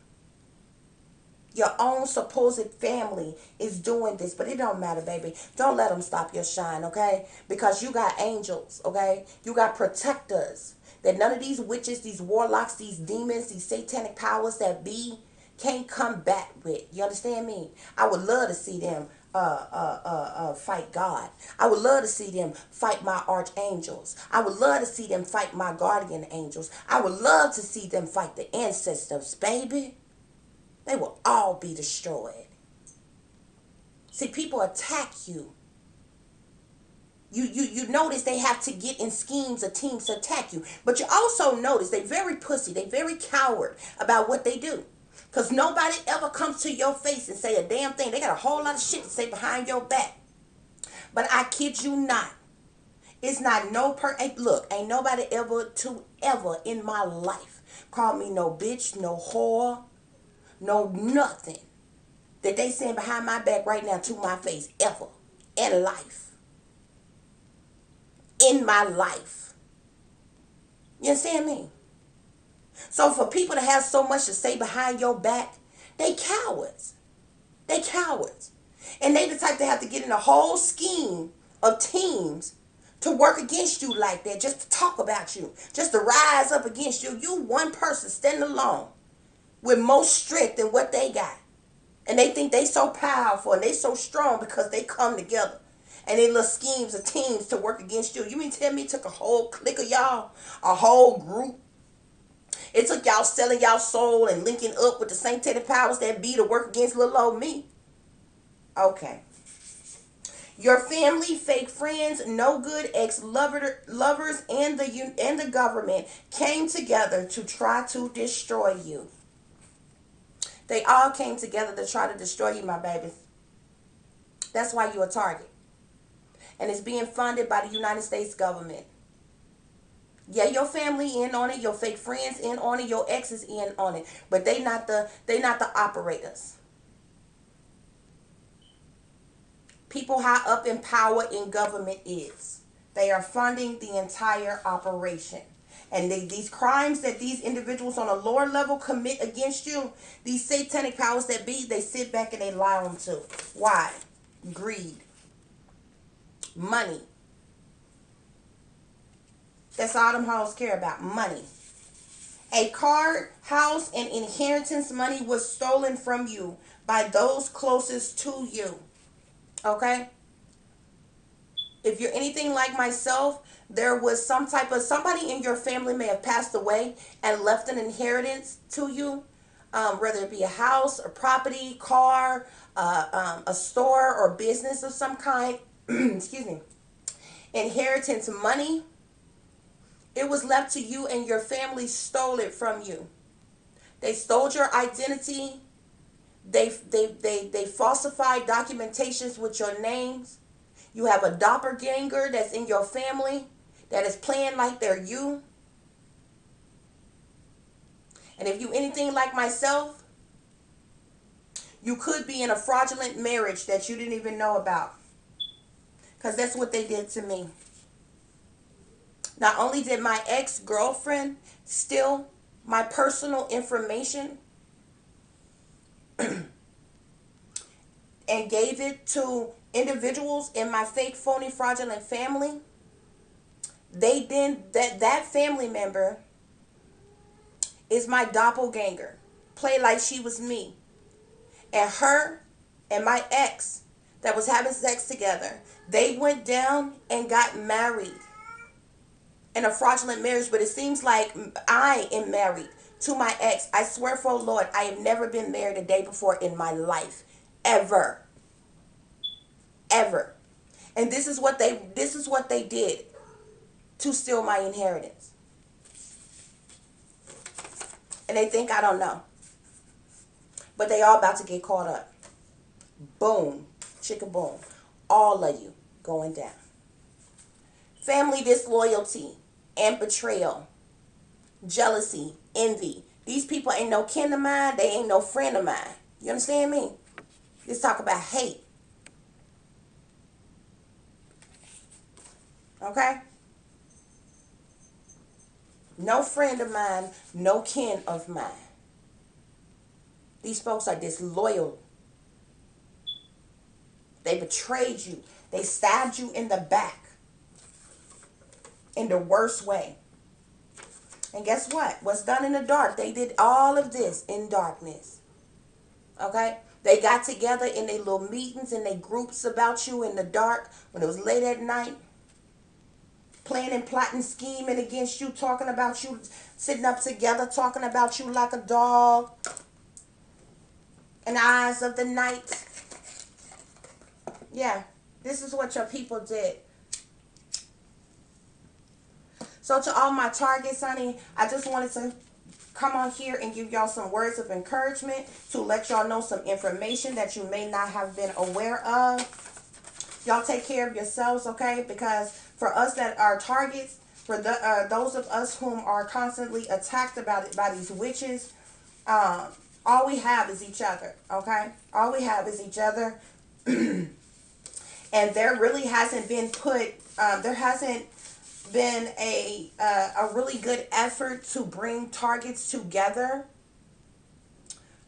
Your own supposed family is doing this, but it don't matter, baby. Don't let them stop your shine, okay? Because you got angels, okay? You got protectors that none of these witches, these warlocks, these demons, these satanic powers that be can't come back with. You understand me? I would love to see them fight God. I would love to see them fight my archangels. I would love to see them fight my guardian angels. I would love to see them fight the ancestors, baby. They will all be destroyed. See, people attack you. You notice they have to get in schemes or teams to attack you. But you also notice they very pussy. They very coward about what they do. Because nobody ever comes to your face and say a damn thing. They got a whole lot of shit to say behind your back. But I kid you not. It's not look, ain't nobody ever in my life call me no bitch, no whore, no nothing that they saying behind my back right now to my face ever in life. In my life. You understand me? So for people to have so much to say behind your back, they cowards. They cowards. And they the type to have to get in a whole scheme of teams to work against you like that, just to talk about you, just to rise up against you. You one person standing alone with more strength than what they got. And they think they so powerful and they so strong because they come together. And they little schemes of teams to work against you. You mean tell me it took a whole clique of y'all, a whole group? It took y'all selling y'all soul and linking up with the satanic powers that be to work against little old me. Okay. Your family, fake friends, no good ex-lovers, and the government came together to try to destroy you. They all came together to try to destroy you, my babies. That's why you're a target. And it's being funded by the United States government. Yeah, your family in on it, your fake friends in on it, your exes in on it, but they not the operators. People high up in power in government is. They are funding the entire operation. And these crimes that these individuals on a lower level commit against you, these satanic powers that be, they sit back and they allow them to. Why? Greed. Money. That's all them hoes care about. Money. A car, house, and inheritance money was stolen from you by those closest to you. Okay? If you're anything like myself, there was some type of somebody in your family may have passed away and left an inheritance to you, whether it be a house, a property, car, a store, or business of some kind. Excuse me. Inheritance money. It was left to you, and your family stole it from you. They stole your identity. They falsified documentations with your names. You have a doppelganger that's in your family that is playing like they're you. And if you anything like myself, you could be in a fraudulent marriage that you didn't even know about. Because that's what they did to me. Not only did my ex-girlfriend steal my personal information and gave it to individuals in my fake, phony, fraudulent family, they then that family member is my doppelganger. Play like she was me. And her and my ex that was having sex together, they went down and got married in a fraudulent marriage. But it seems like I am married to my ex. I swear for Lord, I have never been married a day before in my life. Ever. Ever. And this is what they did to steal my inheritance. And they think I don't know. But they all about to get caught up. Boom. Chicka boom. All of you going down. Family disloyalty and betrayal. Jealousy. Envy. These people ain't no kin of mine. They ain't no friend of mine. You understand me? Let's talk about hate. Okay? No friend of mine. No kin of mine. These folks are disloyal. They betrayed you. They stabbed you in the back. In the worst way. And guess what? What's done in the dark? They did all of this in darkness. Okay? They got together in their little meetings and their groups about you in the dark when it was late at night. Planning, plotting, scheming against you, talking about you, sitting up together, talking about you like a dog. In the eyes of the night. Yeah, this is what your people did. So to all my targets, honey, I just wanted to come on here and give y'all some words of encouragement to let y'all know some information that you may not have been aware of. Y'all take care of yourselves, okay? Because for us that are targets, for those of us whom are constantly attacked by these witches, all we have is each other, okay? All we have is each other. And there really hasn't been there hasn't been a really good effort to bring targets together,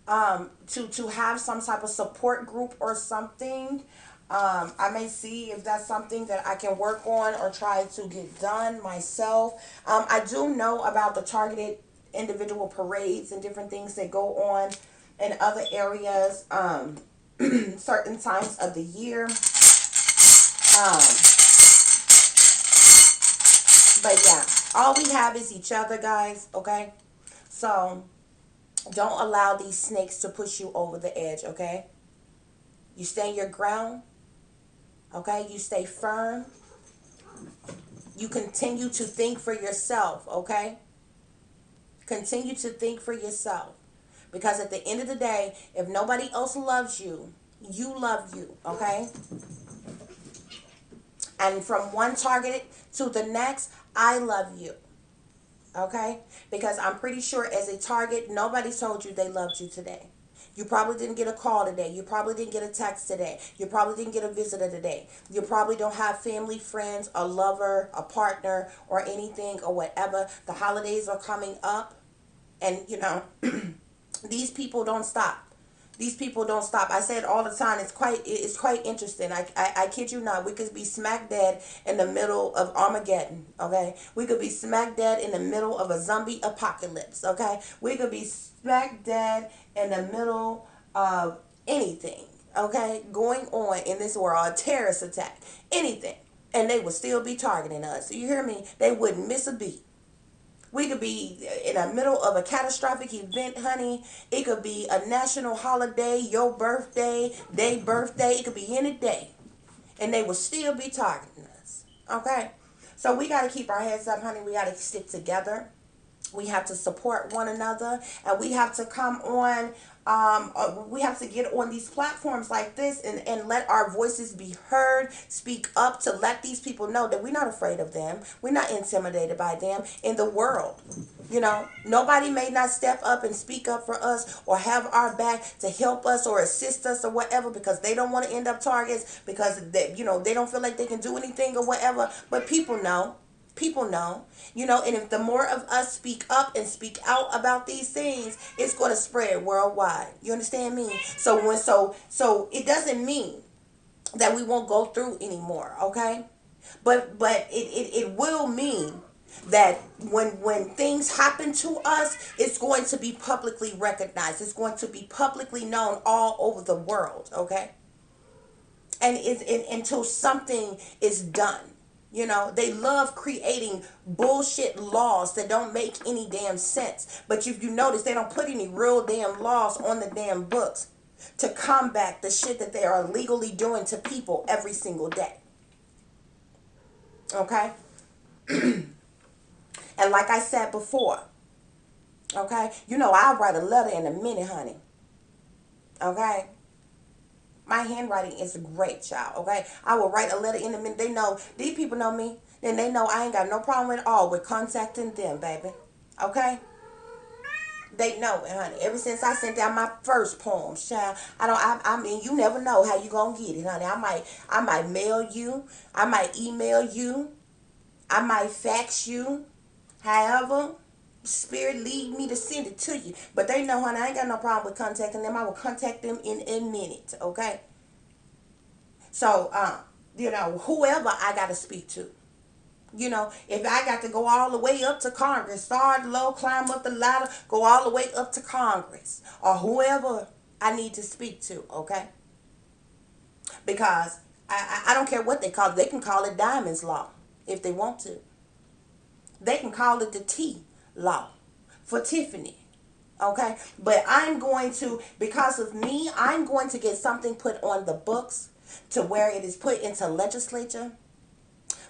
to have some type of support group or something. I may see if that's something that I can work on or try to get done myself. I do know about the targeted individual parades and different things that go on in other areas, certain times of the year. Um, but yeah, all we have is each other, guys. Okay, so don't allow these snakes to push you over the edge. Okay, you stand your ground. Okay, you stay firm. You continue to think for yourself. Okay, continue to think for yourself. Because at the end of the day, if nobody else loves you, you love you, okay? And from one target to the next, I love you, okay? Because I'm pretty sure as a target, nobody told you they loved you today. You probably didn't get a call today. You probably didn't get a text today. You probably didn't get a visitor today. You probably don't have family, friends, a lover, a partner, or anything or whatever. The holidays are coming up, and these people don't stop. These people don't stop. I say it all the time. It's quite interesting. I kid you not. We could be smack dead in the middle of Armageddon. Okay, we could be smack dead in the middle of a zombie apocalypse. Okay, we could be smack dead in the middle of anything. Okay, going on in this world, a terrorist attack, anything, and they would still be targeting us. You hear me? They wouldn't miss a beat. We could be in the middle of a catastrophic event, honey. It could be a national holiday, your birthday, their birthday. It could be any day. And they will still be targeting us. Okay? So we got to keep our heads up, honey. We got to stick together. We have to support one another, and we have to come on. We have to get on these platforms like this, and let our voices be heard. Speak up to let these people know that we're not afraid of them. We're not intimidated by them in the world. Nobody may not step up and speak up for us or have our back to help us or assist us or whatever, because they don't want to end up targets, because they don't feel like they can do anything or whatever. But people know, and if the more of us speak up and speak out about these things, it's going to spread worldwide. You understand me? So it doesn't mean that we won't go through anymore, okay? But it will mean that when things happen to us, it's going to be publicly recognized. It's going to be publicly known all over the world, okay? And until something is done. They love creating bullshit laws that don't make any damn sense. But if you notice, they don't put any real damn laws on the damn books to combat the shit that they are legally doing to people every single day. Okay? And like I said before, okay, I'll write a letter in a minute, honey. Okay? My handwriting is great, child. Okay, I will write a letter in a minute. They know, these people know me, then they know I ain't got no problem at all with contacting them, baby. Okay, they know it, honey. Ever since I sent out my first poem, child, I mean, you never know how you gonna get it, honey. I might mail you, I might email you, I might fax you. However, Spirit lead me to send it to you. But they know, honey, I ain't got no problem with contacting them. I will contact them in a minute, okay? So, whoever I got to speak to. If I got to go all the way up to Congress, start low, climb up the ladder, go all the way up to Congress, or whoever I need to speak to, okay? Because I don't care what they call it. They can call it Diamond's Law if they want to. They can call it the T Law for Tiffany. Okay? But because of me, I'm going to get something put on the books to where it is put into legislature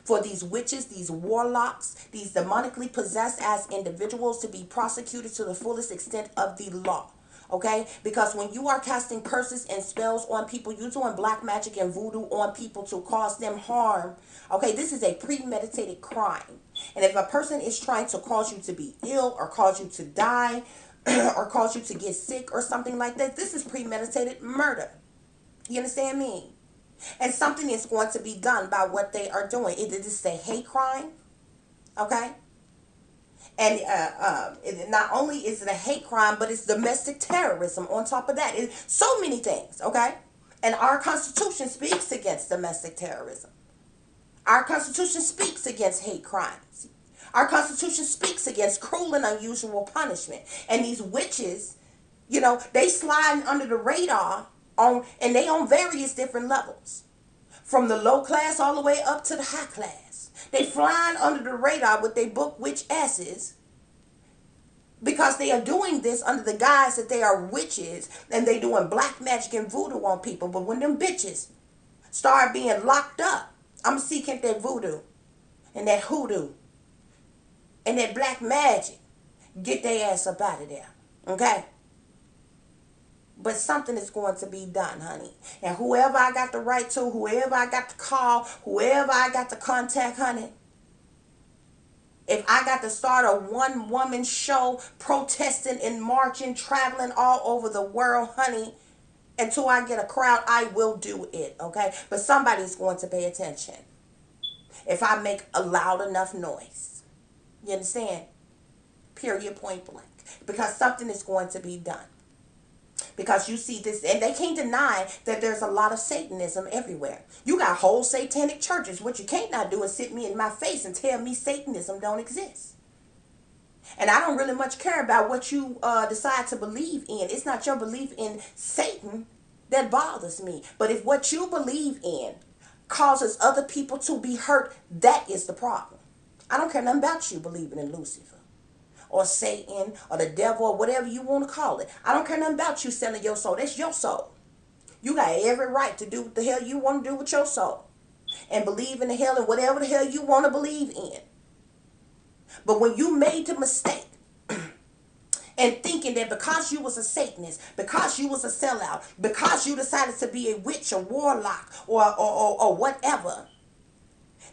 for these witches, these warlocks, these demonically possessed as individuals to be prosecuted to the fullest extent of the law. Okay? Because when you are casting curses and spells on people, you're doing black magic and voodoo on people to cause them harm. Okay? This is a premeditated crime. And if a person is trying to cause you to be ill or cause you to die or cause you to get sick or something like that, this is premeditated murder. You understand me? And something is going to be done by what they are doing. It is a hate crime. Okay? And not only is it a hate crime, but it's domestic terrorism on top of that. It's so many things, okay? And our Constitution speaks against domestic terrorism. Our Constitution speaks against hate crimes. Our Constitution speaks against cruel and unusual punishment. And these witches, You know, they sliding under the radar on, and they on various different levels, from the low class all the way up to the high class. They flying under the radar with their book witch asses, because they are doing this under the guise that they are witches and they doing black magic and voodoo on people. But when them bitches start being locked up, I'm seeking that voodoo and that hoodoo and that black magic, get their ass up out of there. Okay? But something is going to be done, honey. And whoever I got to write to, whoever I got to call, whoever I got to contact, honey, if I got to start a one-woman show protesting and marching, traveling all over the world, honey, until I get a crowd, I will do it, okay? But somebody's going to pay attention if I make a loud enough noise. You understand? Period, point blank. Because something is going to be done. Because you see this, and they can't deny that there's a lot of Satanism everywhere. You got whole satanic churches. What you can't not do is sit me in my face and tell me Satanism don't exist. And I don't really much care about what you decide to believe in. It's not your belief in Satan that bothers me. But if what you believe in causes other people to be hurt, that is the problem. I don't care nothing about you believing in Lucifer or Satan or the devil or whatever you want to call it. I don't care nothing about you selling your soul. That's your soul. You got every right to do what the hell you want to do with your soul and believe in the hell and whatever the hell you want to believe in. But when you made the mistake and thinking that because you was a Satanist, because you was a sellout, because you decided to be a witch or warlock or whatever,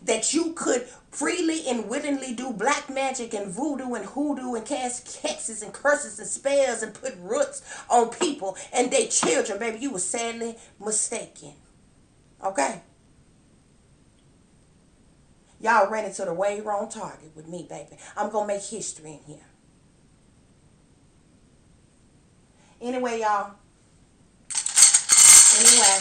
that you could freely and willingly do black magic and voodoo and hoodoo and cast hexes and curses and spells and put roots on people and their children, baby, you were sadly mistaken. Okay? Y'all ran into the way wrong target with me, baby. I'm going to make history in here. Anyway, y'all. Anyway,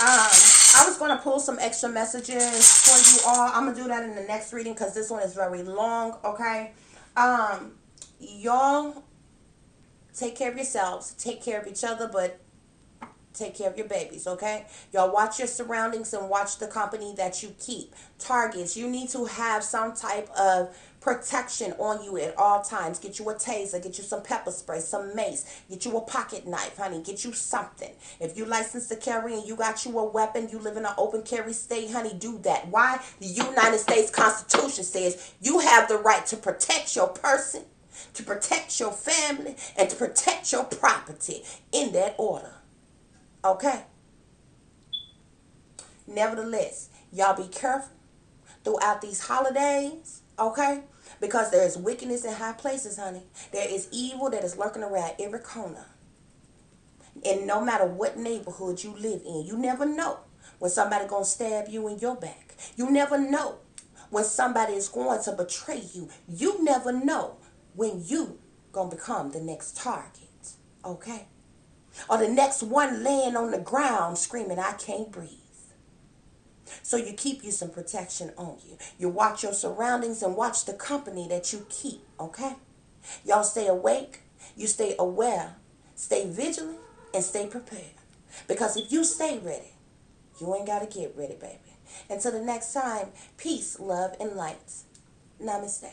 I was going to pull some extra messages for you all. I'm going to do that in the next reading because this one is very long, okay? Y'all take care of yourselves, take care of each other, but take care of your babies, okay? Y'all watch your surroundings and watch the company that you keep. Targets, you need to have some type of protection on you at all times. Get you a taser, get you some pepper spray, some mace, get you a pocket knife, honey, get you something. If you licensed to carry and you got you a weapon, you live in an open carry state, honey, do that. Why? The United States Constitution says you have the right to protect your person, to protect your family, and to protect your property in that order. Okay? Nevertheless, y'all be careful throughout these holidays, okay? Because there is wickedness in high places, honey. There is evil that is lurking around every corner. And no matter what neighborhood you live in, you never know when somebody gonna stab you in your back. You never know when somebody is going to betray you. You never know when you gonna become the next target, okay? Or the next one laying on the ground screaming, I can't breathe. So you keep you some protection on you. You watch your surroundings and watch the company that you keep, okay? Y'all stay awake, you stay aware, stay vigilant, and stay prepared. Because if you stay ready, you ain't got to get ready, baby. Until the next time, peace, love, and light. Namaste.